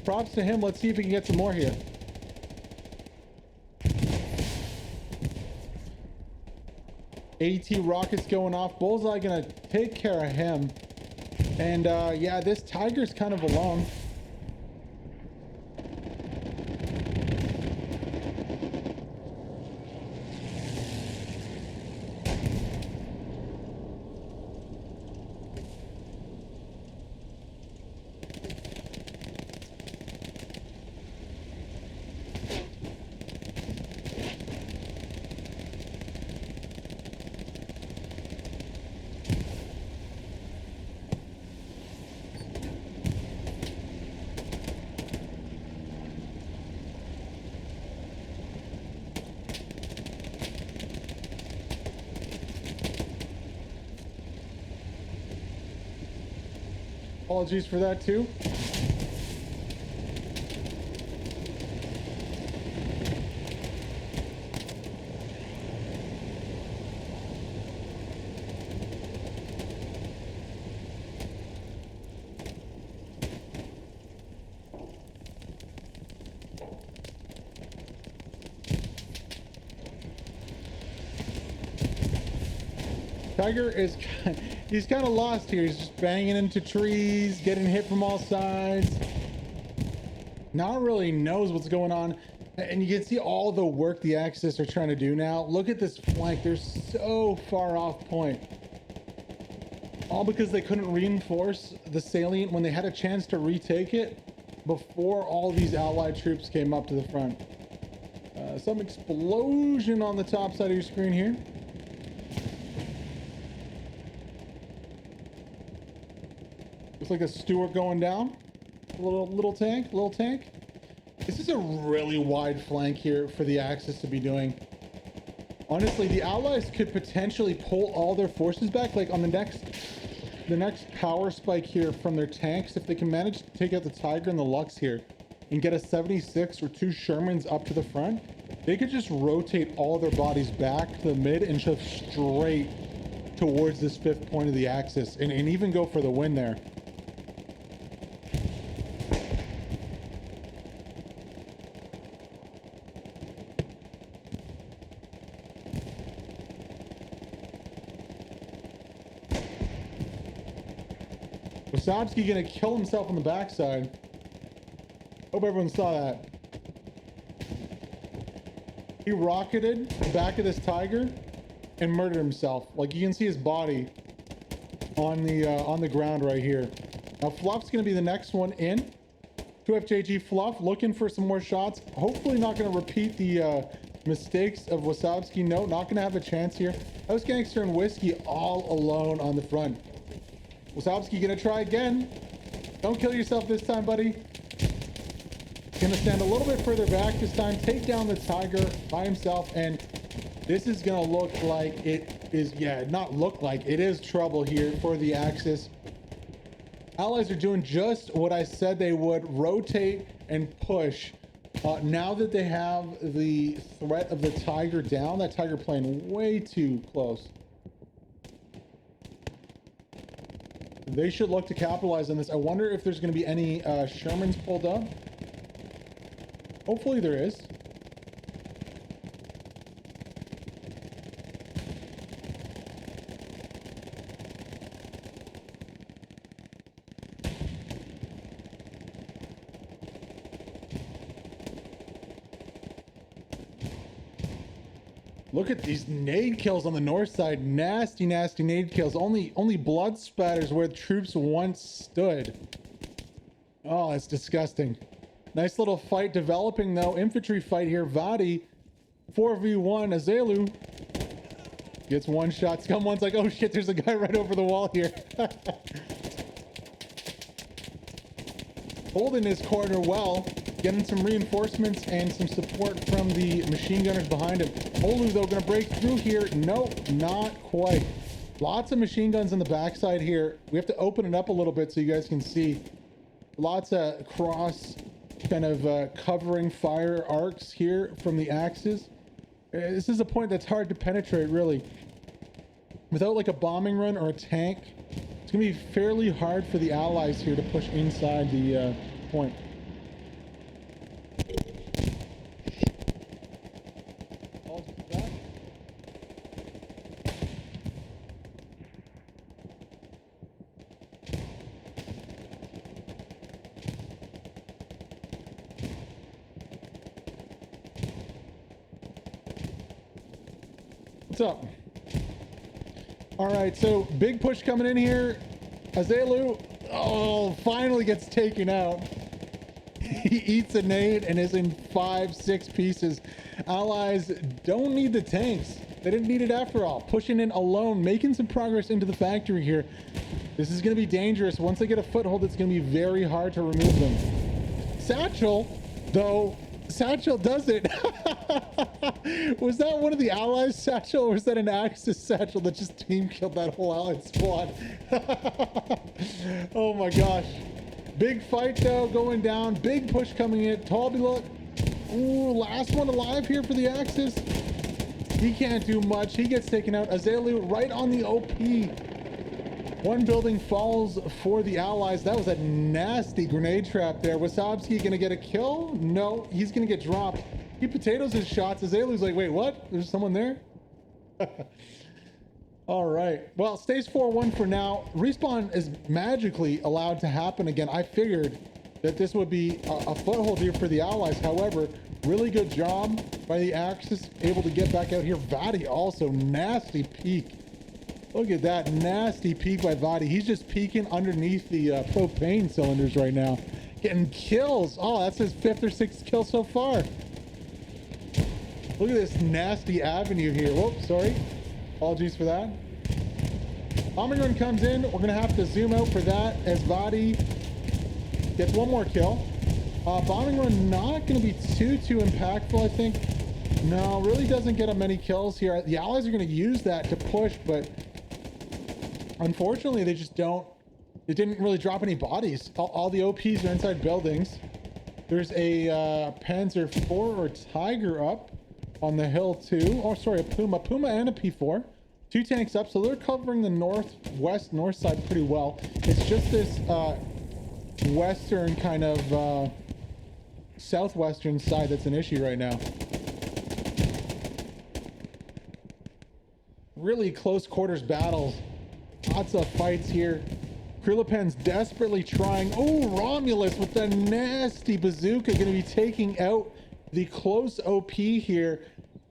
Props to him. Let's see if he can get some more here. AT rockets going off. Bullseye going to take care of him. And, yeah, this Tiger's kind of alone. Apologies for that too. Tiger is he's kind of lost here. He's just banging into trees, getting hit from all sides. Not really knows what's going on. And you can see all the work the Axis are trying to do now. Look at this flank. They're so far off point. All because they couldn't reinforce the salient when they had a chance to retake it before all these allied troops came up to the front. Some explosion on the top side of your screen here. Looks like a Stuart going down. A little tank. This is a really wide flank here for the Axis to be doing. Honestly, the Allies could potentially pull all their forces back, like on the next power spike here from their tanks. If they can manage to take out the Tiger and the Lux here and get a 76 or 2 Shermans up to the front, they could just rotate all their bodies back to the mid and shove straight towards this 5th point of the Axis and even go for the win there. Wasowski gonna kill himself on the backside. Hope everyone saw that. He rocketed the back of this Tiger and murdered himself. Like you can see his body on the ground right here. Now Fluff's gonna be the next one in. 2FJG Fluff looking for some more shots. Hopefully not gonna repeat the mistakes of Wasowski. No, not gonna have a chance here. House Gangster and Whiskey all alone on the front. Wasowski gonna try again. Don't kill yourself this time, buddy. Gonna stand a little bit further back this time, take down the Tiger by himself, and this is gonna look like it is, yeah, not look like, it is trouble here for the Axis. Allies are doing just what I said they would, rotate and push. Now that they have the threat of the Tiger down, that Tiger playing way too close. They should look to capitalize on this. I wonder if there's going to be any Shermans pulled up. Hopefully there is. Look at these nade kills on the north side. Nasty, nasty nade kills. Only blood spatters where the troops once stood. Oh, that's disgusting. Nice little fight developing though. Infantry fight here. Vadi 4v1. Azelu gets one shot. Scum one's like, oh shit, there's a guy right over the wall here. Holding his corner well. Getting some reinforcements and some support from the machine gunners behind him. Olu, though, gonna break through here. Nope, not quite. Lots of machine guns on the backside here. We have to open it up a little bit so you guys can see. Lots of cross kind of covering fire arcs here from the axes. This is a point that's hard to penetrate, really. Without like a bombing run or a tank, it's gonna be fairly hard for the allies here to push inside the point. What's up? All right, so big push coming in here. Azelu, oh, finally gets taken out. He eats a nade and is in 5-6 pieces. Allies don't need the tanks. They didn't need it after all. Pushing in alone, making some progress into the factory here. This is going to be dangerous. Once they get a foothold, it's going to be very hard to remove them. Satchel, though, Satchel does it. Was that one of the allies' Satchel, or was that an Axis Satchel that just team killed that whole allied squad? Oh my gosh. Big fight though going down. Big push coming in. Talby, look. Ooh, last one alive here for the Axis. He can't do much. He gets taken out. Azelu right on the OP. One building falls for the allies. That was a nasty grenade trap there. Wasabski gonna get a kill? No, he's gonna get dropped. He potatoes his shots. Azelu's like, wait, what? There's someone there? All right. Well, stays 4-1 for now. Respawn is magically allowed to happen again. I figured that this would be a foothold here for the allies. However, really good job by the Axis, able to get back out here. Vadi also, nasty peek. Look at that nasty peek by Vadi. He's just peeking underneath the propane cylinders right now. Getting kills. Oh, that's his 5th or 6th kill so far. Look at this nasty avenue here. Whoops, sorry. Apologies for that. Bombing run comes in. We're going to have to zoom out for that as Vadi gets one more kill. Bombing run not going to be too impactful, I think. No, really doesn't get him many kills here. The allies are going to use that to push, but unfortunately, they just don't. It didn't really drop any bodies. All the OPs are inside buildings. There's a Panzer IV or Tiger up on the hill too. Oh, sorry, a Puma and a P4. 2 tanks up, so they're covering the north side pretty well. It's just this western kind of southwestern side that's an issue right now. Really close quarters battles. Lots of fights here. Krilapen's desperately trying. Oh, Romulus with the nasty bazooka going to be taking out the close OP here.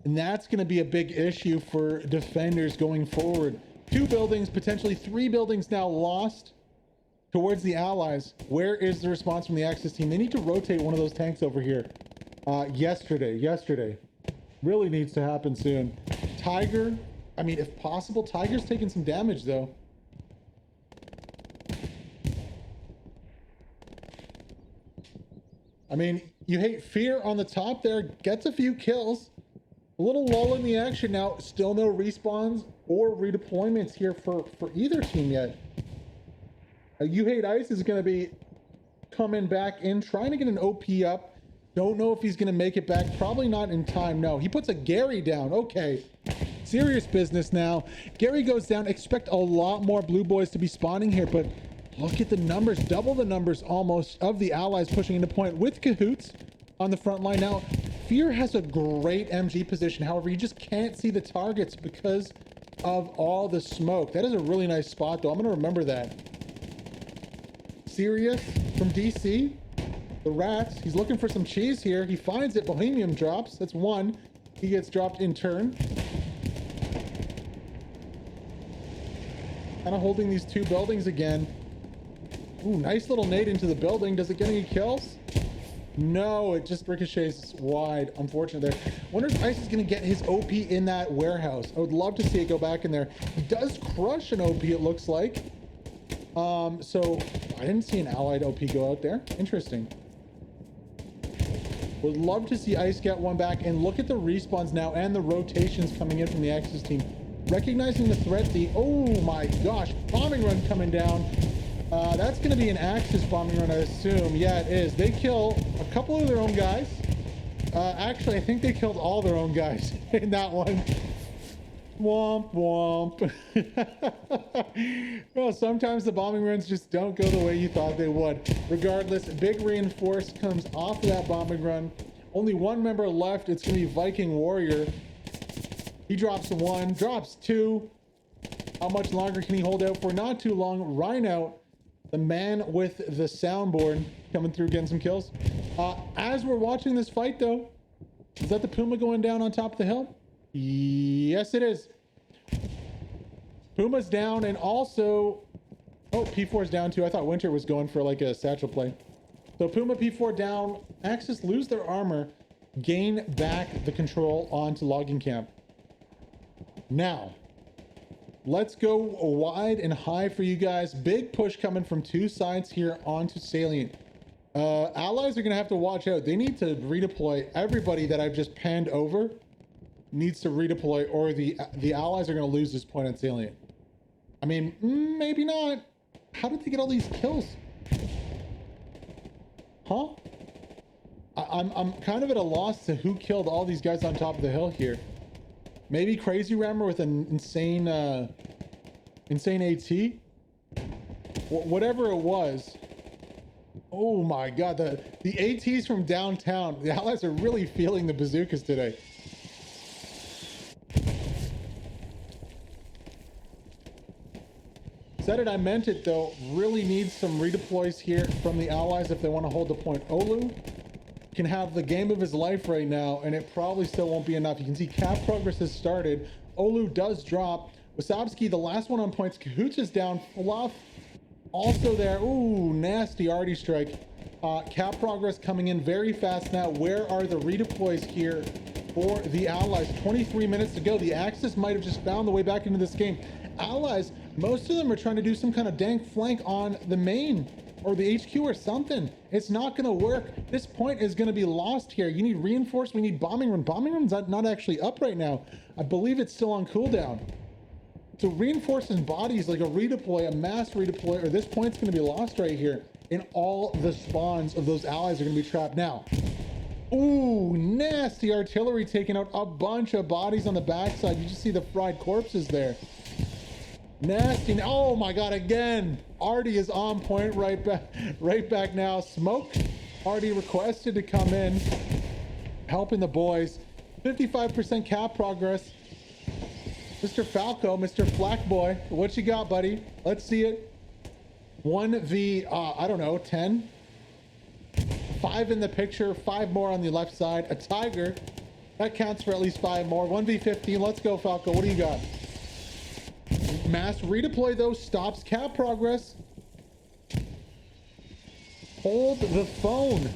And that's going to be a big issue for defenders going forward. 2 buildings, potentially 3 buildings now lost towards the allies. Where is the response from the Axis team? They need to rotate one of those tanks over here. Yesterday. Really needs to happen soon. Tiger, I mean, if possible, Tiger's taking some damage though. I mean, you hate Fear on the top there, gets a few kills. A little lull in the action now. Still no respawns or redeployments here for either team yet. You Hate Ice is going to be coming back in, trying to get an OP up. Don't know if he's going to make it back. Probably not in time. No, he puts a Gary down. Okay, serious business now. Gary goes down. Expect a lot more blue boys to be spawning here, but look at the numbers. Double the numbers almost of the allies pushing into point with Cahoots on the front line. Now, Fear has a great MG position. However, you just can't see the targets because of all the smoke. That is a really nice spot, though. I'm going to remember that. Sirius from DC. The Rats. He's looking for some cheese here. He finds it. Bohemian drops. That's one. He gets dropped in turn. Kind of holding these 2 buildings again. Ooh, nice little nade into the building. Does it get any kills? No, it just ricochets wide. Unfortunate there. Wonder if Ice is going to get his OP in that warehouse. I would love to see it go back in there. He does crush an OP, it looks like. So I didn't see an allied OP go out there. Interesting. Would love to see Ice get one back, and look at the respawns now and the rotations coming in from the Axis team. Recognizing the threat, oh my gosh, bombing run coming down. That's going to be an Axis bombing run, I assume. Yeah, it is. They kill a couple of their own guys. Actually, I think they killed all their own guys in that one. Womp womp. Well, sometimes the bombing runs just don't go the way you thought they would. Regardless, big reinforce comes off of that bombing run. Only one member left. It's going to be Viking Warrior. He drops one, drops two. How much longer can he hold out for? Not too long. Rhino, the man with the soundboard, coming through getting some kills. As we're watching this fight, though, is that the Puma going down on top of the hill? Yes, it is. Puma's down, and also, oh, P4 is down too. I thought Winter was going for like a satchel play. So Puma, P4 down. Axis lose their armor, gain back the control onto logging camp. Now, let's go wide and high for you guys. Big push coming from two sides here onto Salient. Allies are going to have to watch out. They need to redeploy. Everybody that I've just panned over needs to redeploy, or the Allies are going to lose this point on Salient. I mean, maybe not. How did they get all these kills? Huh? I'm kind of at a loss to who killed all these guys on top of the hill here. Maybe Crazy Rammer with an insane AT? Whatever it was. Oh my god, the ATs from downtown. The Allies are really feeling the bazookas today. Said it, I meant it though. Really needs some redeploys here from the Allies if they want to hold the point. Olu can have the game of his life right now, and it probably still won't be enough. You can see cap progress has started. Olu does drop. Wasabski, the last one on points. Kahoots is down. Fluff also there. Ooh, nasty arty strike. Cap progress coming in very fast now. Where are the redeploys here for the Allies? 23 minutes to go. The Axis might have just found the way back into this game. Allies, most of them are trying to do some kind of dank flank on the main or the HQ or something. It's not going to work. This point is going to be lost here. You need reinforce. We need bombing run. Bombing run's not actually up right now. I believe it's still on cooldown. So reinforcing bodies like a redeploy, a mass redeploy, or this point's going to be lost right here. And all the spawns of those allies are going to be trapped now. Ooh, nasty artillery taking out a bunch of bodies on the backside. You just see the fried corpses there. Nasty. Oh my god, again. Artie is on point right back now. Smoke Artie requested to come in, helping the boys. 55% cap progress. Mr. Falco, Mr. Flack Boy, what you got, buddy? Let's see it. 1v, I don't know, 10? 5 in the picture, 5 more on the left side. A tiger. That counts for at least 5 more. 1v15. Let's go, Falco. What do you got? Mass redeploy, though, stops cap progress. Hold the phone.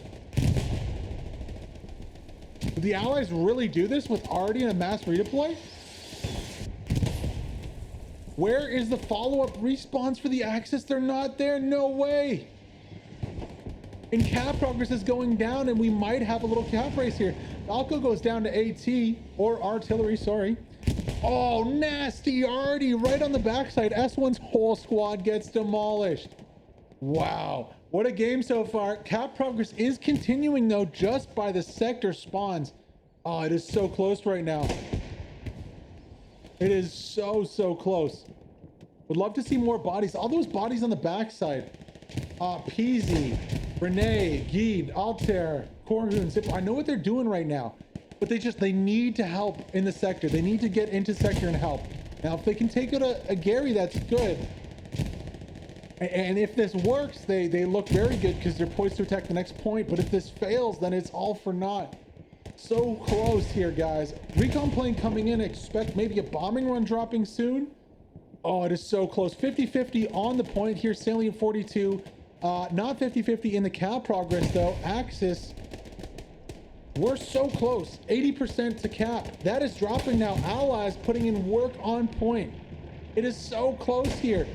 Did the Allies really do this with Artie and a mass redeploy? Where is the follow-up respawns for the Axis? They're not there. No way. And cap progress is going down, and we might have a little cap race here. Falco goes down to AT, or artillery, sorry. Oh, nasty Artie right on the backside. S1's whole squad gets demolished. Wow. What a game so far. Cap progress is continuing, though, just by the sector spawns. Oh, it is so close right now. It is so close. Would love to see more bodies. All those bodies on the backside. Peasy, Renee, Geed, Altair, Corhoon, Zip. I know what they're doing right now, but they need to help in the sector. They need to get into sector and help. Now, if they can take out a Gary, that's good. And if this works, they look very good because they're poised to attack the next point. But if this fails, then it's all for naught. So close here, guys. Recon plane coming in. Expect maybe a bombing run dropping soon. Oh, it is so close. 50-50 on the point here. Salient 42. Not 50-50 in the cap progress, though. Axis, we're so close. 80% to cap. That is dropping now. Allies putting in work on point. It is so close here.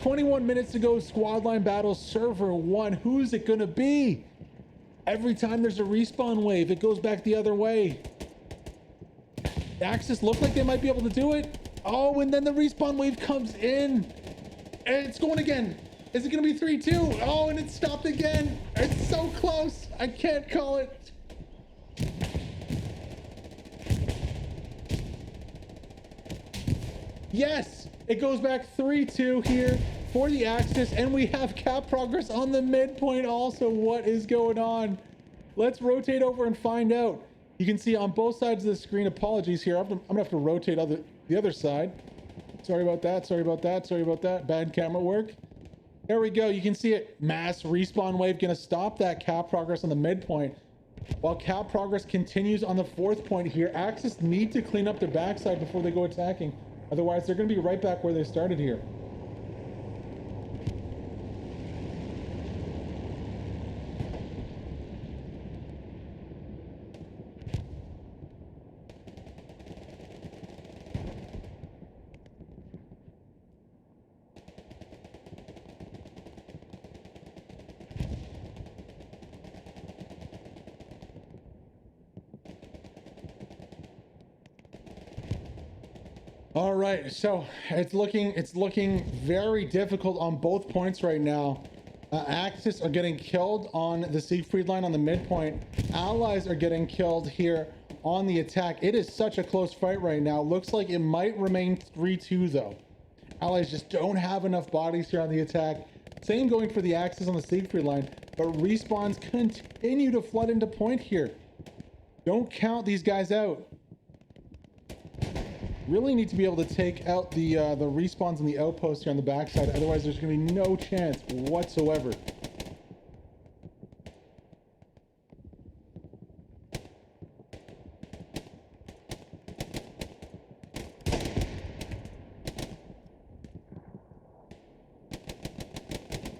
21 minutes to go. Squad line battle, server 1. Who's it going to be? Every time there's a respawn wave, it goes back the other way. Axis look like they might be able to do it. Oh, and then the respawn wave comes in. And it's going again. Is it going to be 3-2? Oh, and it stopped again. It's so close. I can't call it. Yes, it goes back 3-2 here for the Axis, and we have cap progress on the midpoint also. What is going on? Let's rotate over and find out. You can see on both sides of the screen, apologies here. I'm gonna have to rotate the other side. Sorry about that, sorry about that, sorry about that. Bad camera work. There we go, you can see it. Mass respawn wave gonna stop that cap progress on the midpoint. While cap progress continues on the 4th point here, Axis need to clean up their backside before they go attacking. Otherwise, they're gonna be right back where they started here. All right, so it's looking very difficult on both points right now. Axis are getting killed on the Siegfried line on the midpoint. Allies are getting killed here on the attack. It is such a close fight right now. Looks like it might remain 3-2 though. Allies just don't have enough bodies here on the attack. Same going for the Axis on the Siegfried line, but respawns continue to flood into point here. Don't count these guys out. Really need to be able to take out the respawns and the outposts here on the backside. Otherwise, there's going to be no chance whatsoever.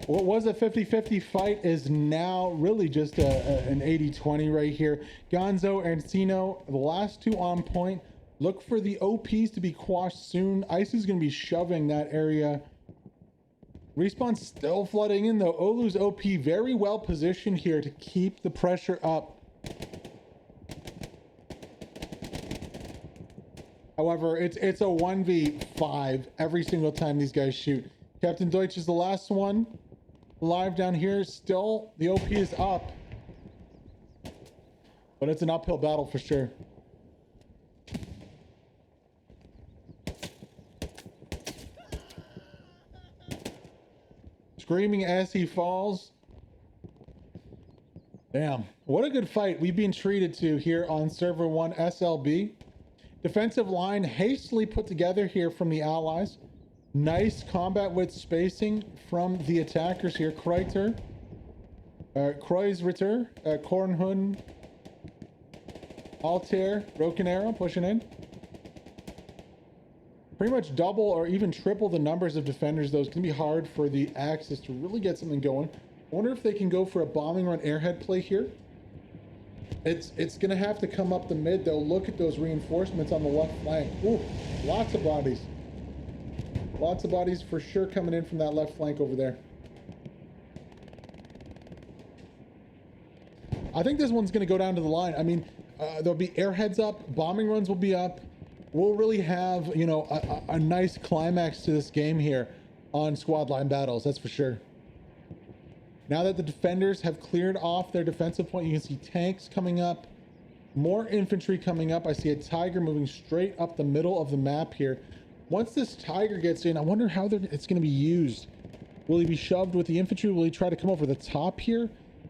What was a 50-50 fight is now really just an 80-20 right here. Gonzo and Sino, the last two on point. Look for the OPs to be quashed soon. Ice is going to be shoving that area. Respawn still flooding in though. Olu's OP very well positioned here to keep the pressure up. However, it's a 1v5 every single time these guys shoot. Captain Deutsch is the last one. Live down here. Still, the OP is up. But it's an uphill battle for sure. Screaming as he falls. Damn, what a good fight we've been treated to here on server 1 SLB. Defensive line hastily put together here from the allies. Nice combat with spacing from the attackers here. Kreiter, Kreuzritter, Kornhund, Altair, Broken Arrow pushing in. Pretty much double or even triple the numbers of defenders, though. It's going to be hard for the Axis to really get something going. I wonder if they can go for a bombing run airhead play here. It's going to have to come up the mid, though. Look at those reinforcements on the left flank. Ooh, lots of bodies. Lots of bodies for sure coming in from that left flank over there. I think this one's going to go down to the line. I mean, there'll be airheads up. Bombing runs will be up. We'll really have, you know, a nice climax to this game here on squad line battles, that's for sure. Now that the defenders have cleared off their defensive point, you can see tanks coming up, more infantry coming up. I see a Tiger moving straight up the middle of the map here. Once this Tiger gets in, I wonder how it's going to be used. Will he be shoved with the infantry? Will he try to come over the top here?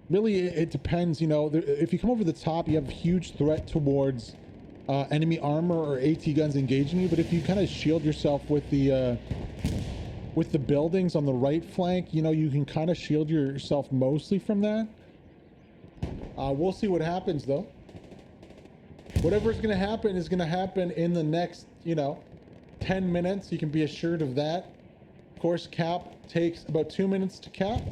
Really, it depends, you know. If you come over the top, you have a huge threat towards enemy armor or AT guns engaging you, but if you kind of shield yourself with the buildings on the right flank, you know, you can kind of shield yourself mostly from that. We'll see what happens though. Whatever's going to happen is going to happen in the next, you know, 10 minutes. You can be assured of that. Of course, cap takes about 2 minutes to cap.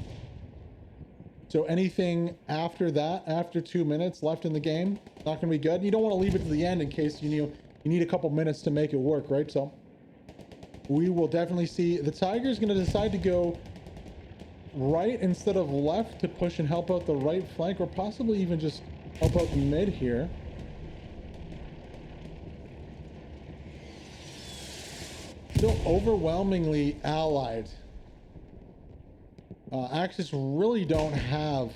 So anything after that, after 2 minutes left in the game, not going to be good. You don't want to leave it to the end in case you need a couple minutes to make it work, right? So we will definitely see. The Tiger's going to decide to go right instead of left to push and help out the right flank, or possibly even just help out the mid here. Still overwhelmingly allied. Axis really don't have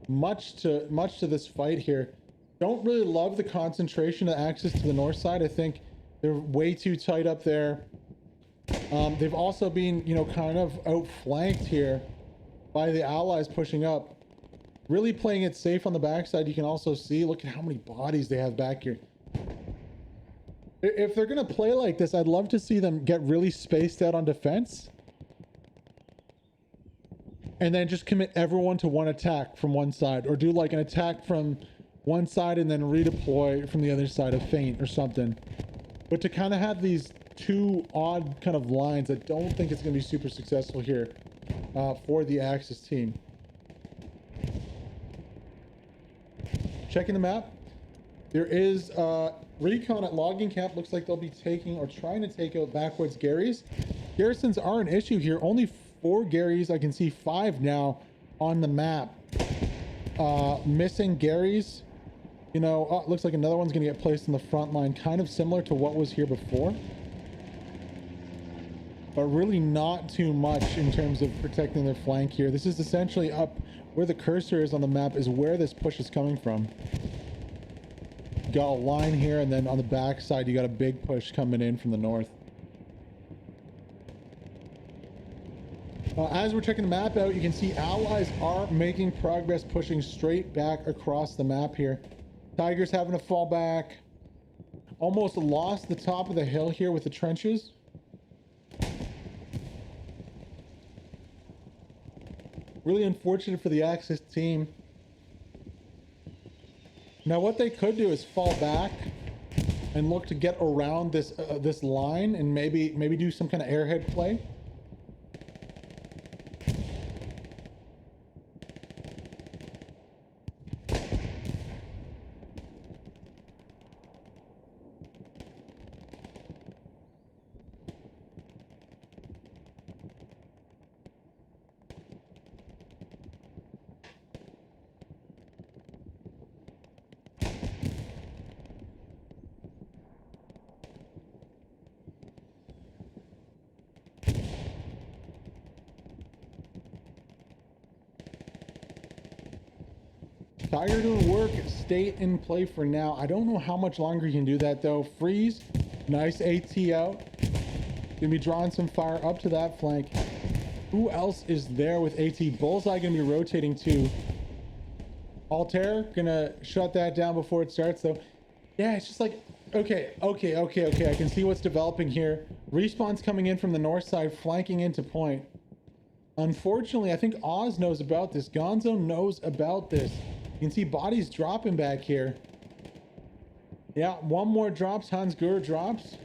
much to this fight here. Don't really love the concentration of Axis to the north side. I think they're way too tight up there. They've also been, you know, kind of outflanked here by the allies pushing up. Really playing it safe on the backside. You can also see, look at how many bodies they have back here. If they're going to play like this, I'd love to see them get really spaced out on defense. And then just commit everyone to one attack from one side. Or do like an attack from one side and then redeploy from the other side, of feint or something. But to kind of have these two odd kind of lines, I don't think it's going to be super successful here for the Axis team. Checking the map. There is recon at logging camp. Looks like they'll be taking or trying to take out backwoods Garys. Garrisons are an issue here. Only 4 Garys. I can see 5 now on the map. Missing Garys. You know, oh, it looks like another one's going to get placed in the front line. Kind of similar to what was here before. But really not too much in terms of protecting their flank here. This is essentially up where the cursor is on the map is where this push is coming from. You got a line here, and then on the back side you got a big push coming in from the north. As we're checking the map out, you can see allies are making progress, pushing straight back across the map here. Tigers having to fall back. Almost lost the top of the hill here with the trenches. Really unfortunate for the Axis team. Now what they could do is fall back and look to get around this this line and maybe do some kind of airhead play. Tiger doing work, stay in play for now. I don't know how much longer you can do that though. Freeze, nice AT out. Gonna be drawing some fire up to that flank. Who else is there with AT? Bullseye gonna be rotating too. Altair gonna shut that down before it starts though. Yeah, it's just like, okay. I can see what's developing here. Respawn's coming in from the north side, flanking into point. Unfortunately, I think Oz knows about this. Gonzo knows about this. You can see bodies dropping back here. Yeah, one more drops. Hans Gur drops.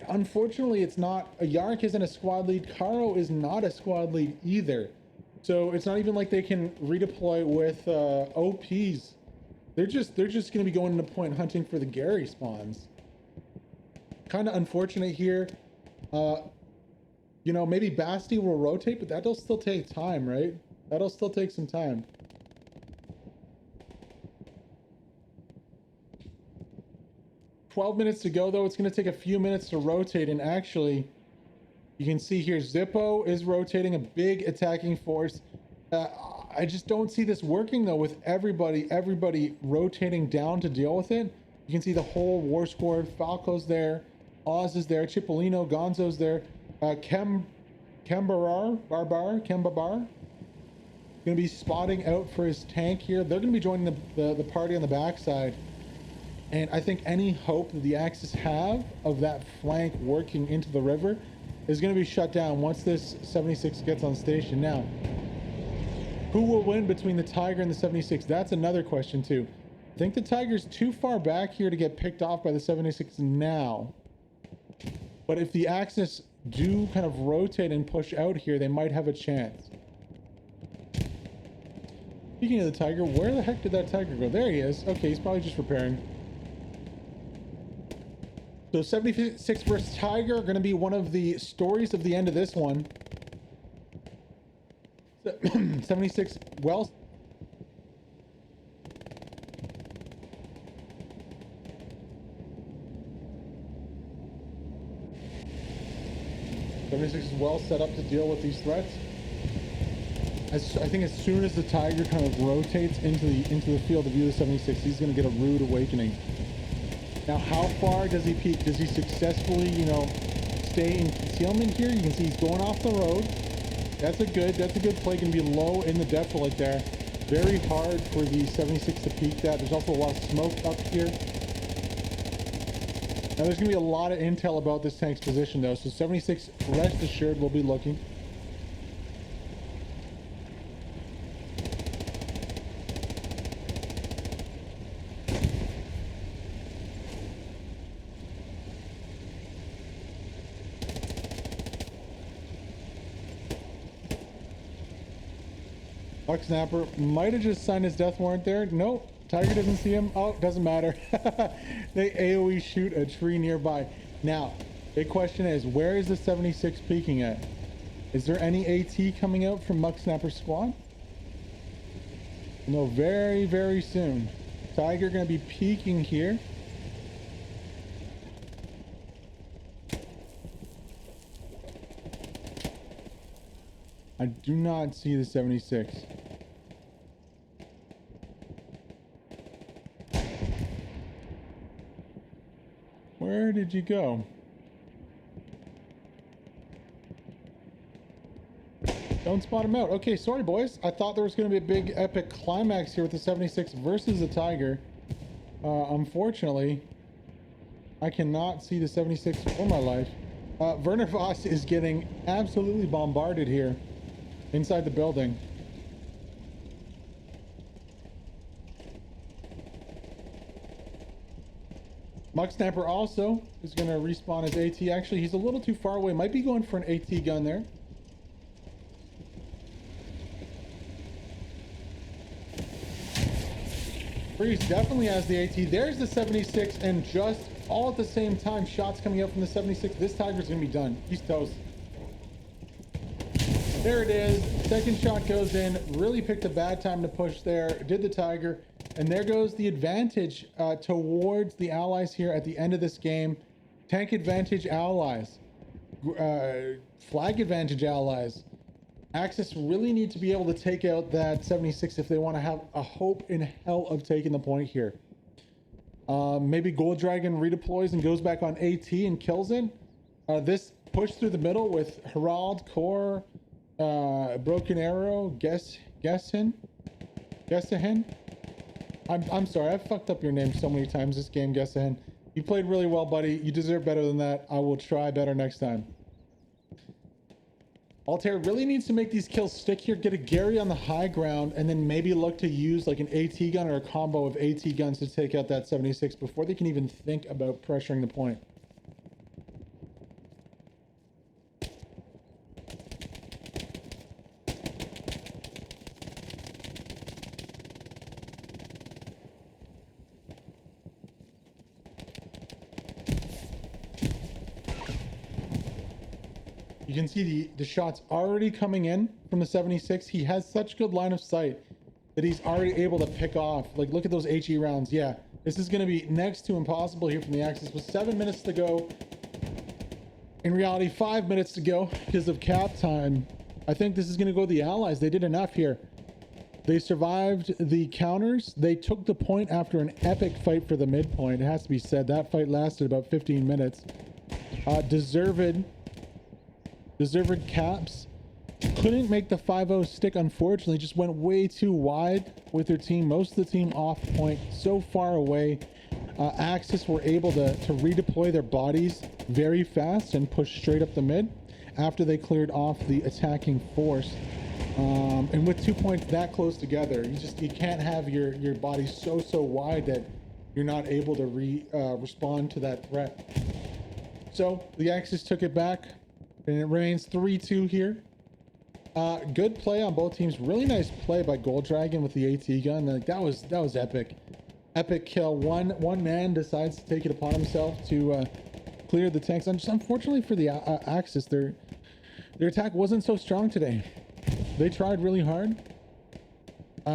Unfortunately, it's not. Yark isn't a squad lead. Karo is not a squad lead either. So it's not even like they can redeploy with OPs. They're just going to be going into point hunting for the Gary spawns. Kind of unfortunate here. You know, maybe Basti will rotate, but that'll still take time, right? That'll still take some time. 12 minutes to go, though. It's going to take a few minutes to rotate, and actually, you can see here, Zippo is rotating a big attacking force. I just don't see this working, though, with everybody rotating down to deal with it. You can see the whole war squad. Falco's there. Oz is there. Cipollino, Gonzo's there. Kembabar going to be spotting out for his tank here. They're going to be joining the party on the backside. And I think any hope that the Axis have of that flank working into the river is going to be shut down once this 76 gets on station. Now, who will win between the Tiger and the 76? That's another question too. I think the Tiger's too far back here to get picked off by the 76 now. But if the Axis do kind of rotate and push out here, they might have a chance. Speaking of the Tiger, where the heck did that Tiger go? There he is. Okay, he's probably just repairing. So 76 versus Tiger are going to be one of the stories of the end of this one. 76 well. '76 is well set up to deal with these threats. I think as soon as the Tiger kind of rotates into the field of view of 76, he's going to get a rude awakening. Now, how far does he peek? Does he successfully, you know, stay in concealment here? You can see he's going off the road. That's a good play. Going to be low in the depth like there. Very hard for the 76 to peek that. There's also a lot of smoke up here. Now, there's going to be a lot of intel about this tank's position, though. So 76, rest assured, we'll be looking. Snapper might have just signed his death warrant there. Nope, Tiger doesn't see him. Oh, doesn't matter. They AoE shoot a tree nearby. Now, big question is, where is the 76 peeking at? Is there any AT coming out from Snapper's squad? No, very, very soon. Tiger gonna be peeking here. I do not see the 76. Where did you go? Don't spot him out. Okay, sorry boys. I thought there was going to be a big epic climax here with the 76 versus the Tiger. Unfortunately, I cannot see the 76 for my life. Werner Voss is getting absolutely bombarded here inside the building. Snapper also is going to respawn his AT. Actually, he's a little too far away. Might be going for an AT gun there. Freeze definitely has the AT. There's the 76, and just all at the same time, shots coming out from the 76. This Tiger's going to be done. He's toast. There it is. Second shot goes in. Really picked a bad time to push there. Did the Tiger. And there goes the advantage towards the allies here at the end of this game. Tank advantage allies. Flag advantage allies. Axis really need to be able to take out that 76 if they want to have a hope in hell of taking the point here. Maybe Gold Dragon redeploys and goes back on AT and kills it. This push through the middle with Herald, Core, Broken Arrow, Gessen. I'm sorry, I've fucked up your name so many times this game, Gessen. You played really well, buddy. You deserve better than that. I will try better next time. Altair really needs to make these kills stick here, get a Gary on the high ground, and then maybe look to use like an AT gun or a combo of AT guns to take out that 76 before they can even think about pressuring the point. You can see the shots already coming in from the 76. He has such good line of sight that he's already able to pick off. Like, look at those HE rounds. Yeah, this is going to be next to impossible here from the Axis with 7 minutes to go. In reality, 5 minutes to go because of cap time. I think this is going to go to the Allies. They did enough here. They survived the counters. They took the point after an epic fight for the midpoint. It has to be said. That fight lasted about 15 minutes. Deserved caps. Couldn't make the 5-0 stick, unfortunately. Just went way too wide with their team. Most of the team off point, so far away. Axis were able to redeploy their bodies very fast and push straight up the mid after they cleared off the attacking force. And with 2 points that close together, you can't have your body so wide that you're not able to respond to that threat. So the Axis took it back, and it remains 3-2 here. Good play on both teams. Really nice play by Gold Dragon with the AT gun. Like, that was epic. Epic kill. One man decides to take it upon himself to cleared the tanks. Unfortunately for the Axis, their attack wasn't so strong today. They tried really hard.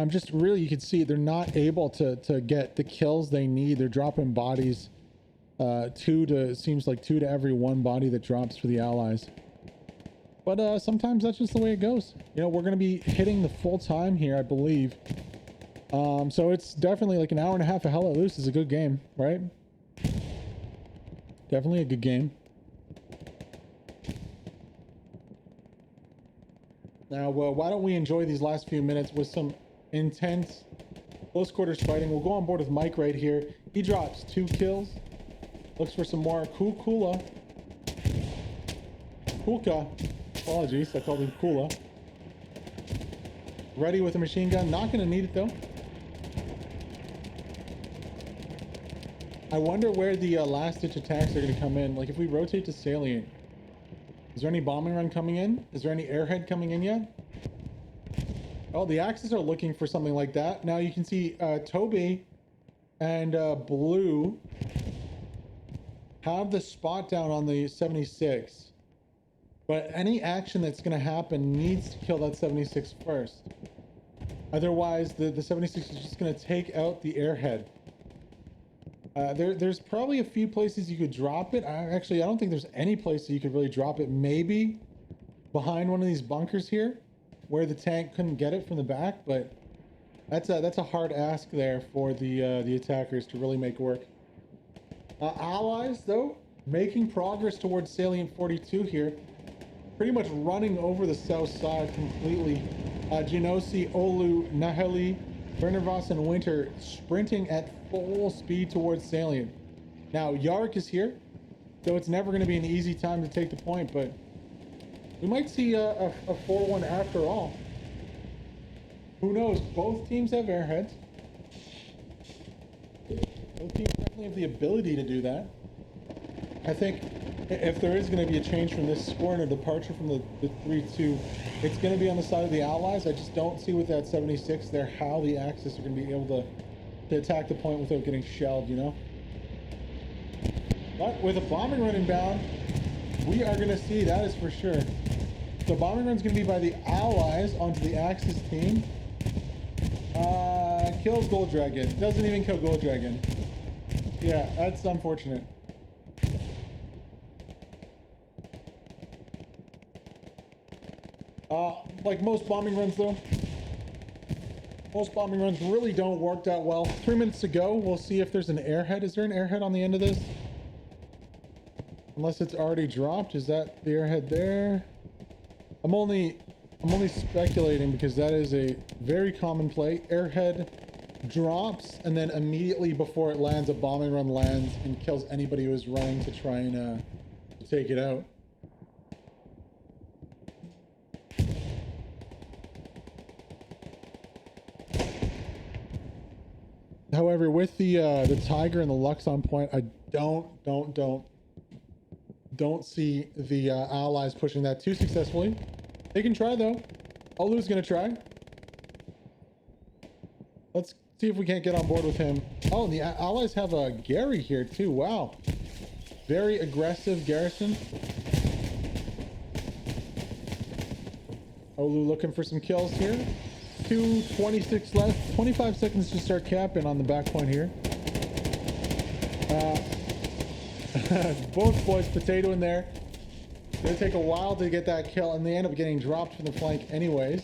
Just really, you can see they're not able to get the kills they need. They're dropping bodies, seems like 2 to every 1 body that drops for the Allies. But sometimes that's just the way it goes. You know, we're going to be hitting the full time here, I believe. So it's definitely like an hour and a half of Hell Let Loose is a good game, right? Definitely a good game. Now, why don't we enjoy these last few minutes with some intense close quarters fighting. We'll go on board with Mike right here. He drops 2 kills. Looks for some more Kulka. Apologies, I called him Kula. Ready with a machine gun. Not going to need it though. I wonder where the last-ditch attacks are going to come in. Like if we rotate to Salient, is there any bombing run coming in? Is there any airhead coming in yet? Oh, the Axis are looking for something like that. Now you can see Toby and Blue have the spot down on the 76. But any action that's going to happen needs to kill that 76 first. Otherwise, the 76 is just going to take out the airhead. There's probably a few places you could drop it. Actually, I don't think there's any place that you could really drop it. Maybe behind one of these bunkers here, where the tank couldn't get it from the back. But that's a hard ask there for the attackers to really make work. Allies, though, making progress towards Salient 42 here. Pretty much running over the south side completely. Genosi, Olu, Naheli, Bernavas, and Winter sprinting at full speed towards Salient. Now, Yark is here, so it's never going to be an easy time to take the point, but we might see a 4-1 after all. Who knows? Both teams have airheads. Both teams definitely have the ability to do that. I think if there is going to be a change from this score and a departure from the 3-2, it's going to be on the side of the Allies. I just don't see with that 76 there how the Axis are going to be able to attack the point without getting shelled, you know? But with a bombing run inbound, we are going to see, that is for sure. So bombing run's going to be by the Allies onto the Axis team. Kills Gold Dragon. Doesn't even kill Gold Dragon. Yeah, that's unfortunate. Like most bombing runs though, most bombing runs really don't work that well. 3 minutes to go. We'll see if there's an airhead. Is there an airhead on the end of this? Unless it's already dropped. Is that the airhead there? I'm only speculating because that is a very common play. Airhead drops and then immediately before it lands, a bombing run lands and kills anybody who is running to try and take it out. However, with the Tiger and the Lux on point, I don't see the Allies pushing that too successfully. They can try though. Olu's gonna try. Let's see if we can't get on board with him. Oh, and the Allies have a Gary here too. Wow, very aggressive garrison. Olu looking for some kills here. 2:26 left. 25 seconds to start capping on the back point here. Both boys potato in there. It's gonna take a while to get that kill, and they end up getting dropped from the flank anyways.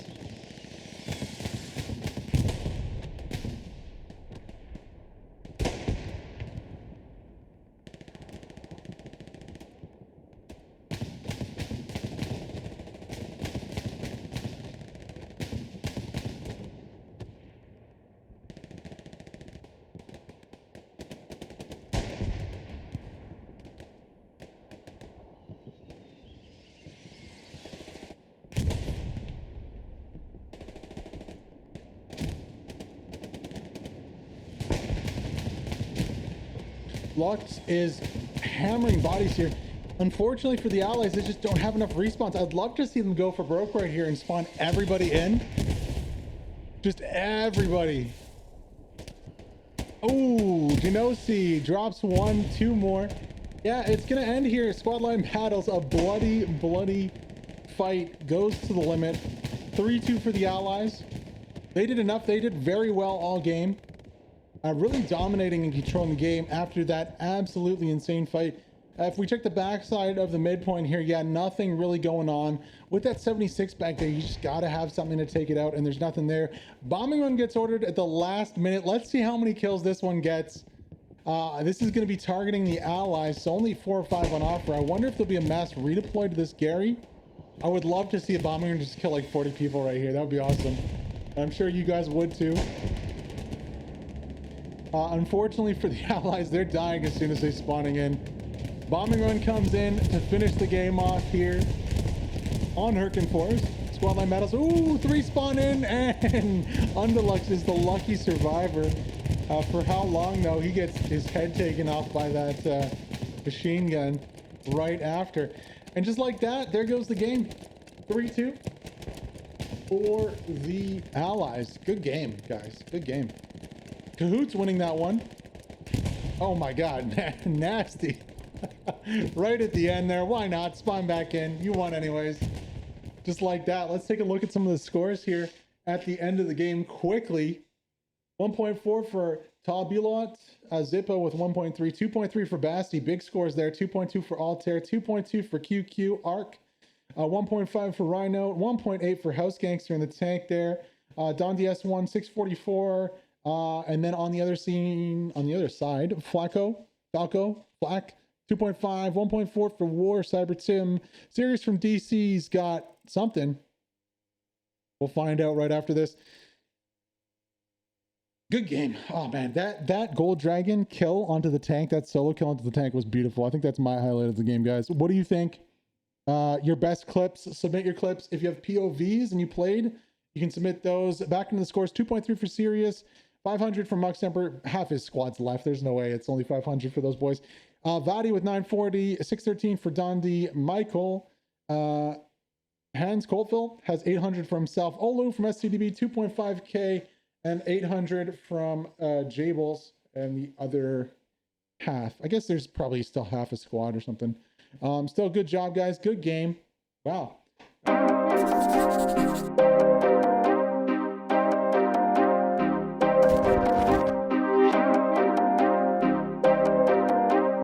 Lux is hammering bodies here. Unfortunately for the Allies, they just don't have enough respawns. I'd love to see them go for broke right here and spawn everybody in. Just everybody. Oh, Genosi drops 1, 2 more. Yeah, it's gonna end here. Squad line battles, a bloody fight goes to the limit. 3-2 for the Allies. They did enough. They did very well all game. Really dominating and controlling the game after that absolutely insane fight. If we check the backside of the midpoint here, yeah, nothing really going on. With that 76 back there, you just got to have something to take it out, and there's nothing there. Bombing run gets ordered at the last minute. Let's see how many kills this one gets. This is going to be targeting the Allies, so only 4 or 5 on offer. I wonder if there'll be a mass redeploy to this Gary. I would love to see a bombing run just kill like 40 people right here. That would be awesome. I'm sure you guys would too. Unfortunately for the Allies, they're dying as soon as they're spawning in. Bombing run comes in to finish the game off here on Hurtgen Forest. Squad line battles. Ooh, 3 spawn in, and Underlux is the lucky survivor. For how long, though? He gets his head taken off by that machine gun right after. And just like that, there goes the game. 3-2 for the Allies. Good game, guys. Good game. Cahoots winning that one. Oh my god, nasty. Right at the end there. Why not? Spawn back in. You won anyways. Just like that. Let's take a look at some of the scores here at the end of the game quickly. 1.4 for Tabulot, Zippo with 1.3, 2.3 for Basti, big scores there, 2.2 for Altair, 2.2 for QQ, Arc, 1.5 for Rhino, 1.8 for House Gangster in the tank there, Don DS1, 644, and then on the other side, Falco, Flack, 2.5, 1.4 for War, Cyber Tim, Sirius from DC's got something. We'll find out right after this. Good game. Oh man, that Gold Dragon kill onto the tank, that solo kill onto the tank was beautiful. I think that's my highlight of the game, guys. What do you think? Your best clips, submit your clips. If you have POVs and you played, you can submit those. Back into the scores, 2.3 for Sirius, 500 for Mux Temper. Half his squad's left. There's no way. It's only 500 for those boys. Vadi with 940, 613 for Dondi. Michael, Hans Coltville has 800 for himself. Olu from SCDB, 2.5K. And 800 from Jables and the other half. I guess there's probably still half a squad or something. Still good job, guys. Good game. Wow.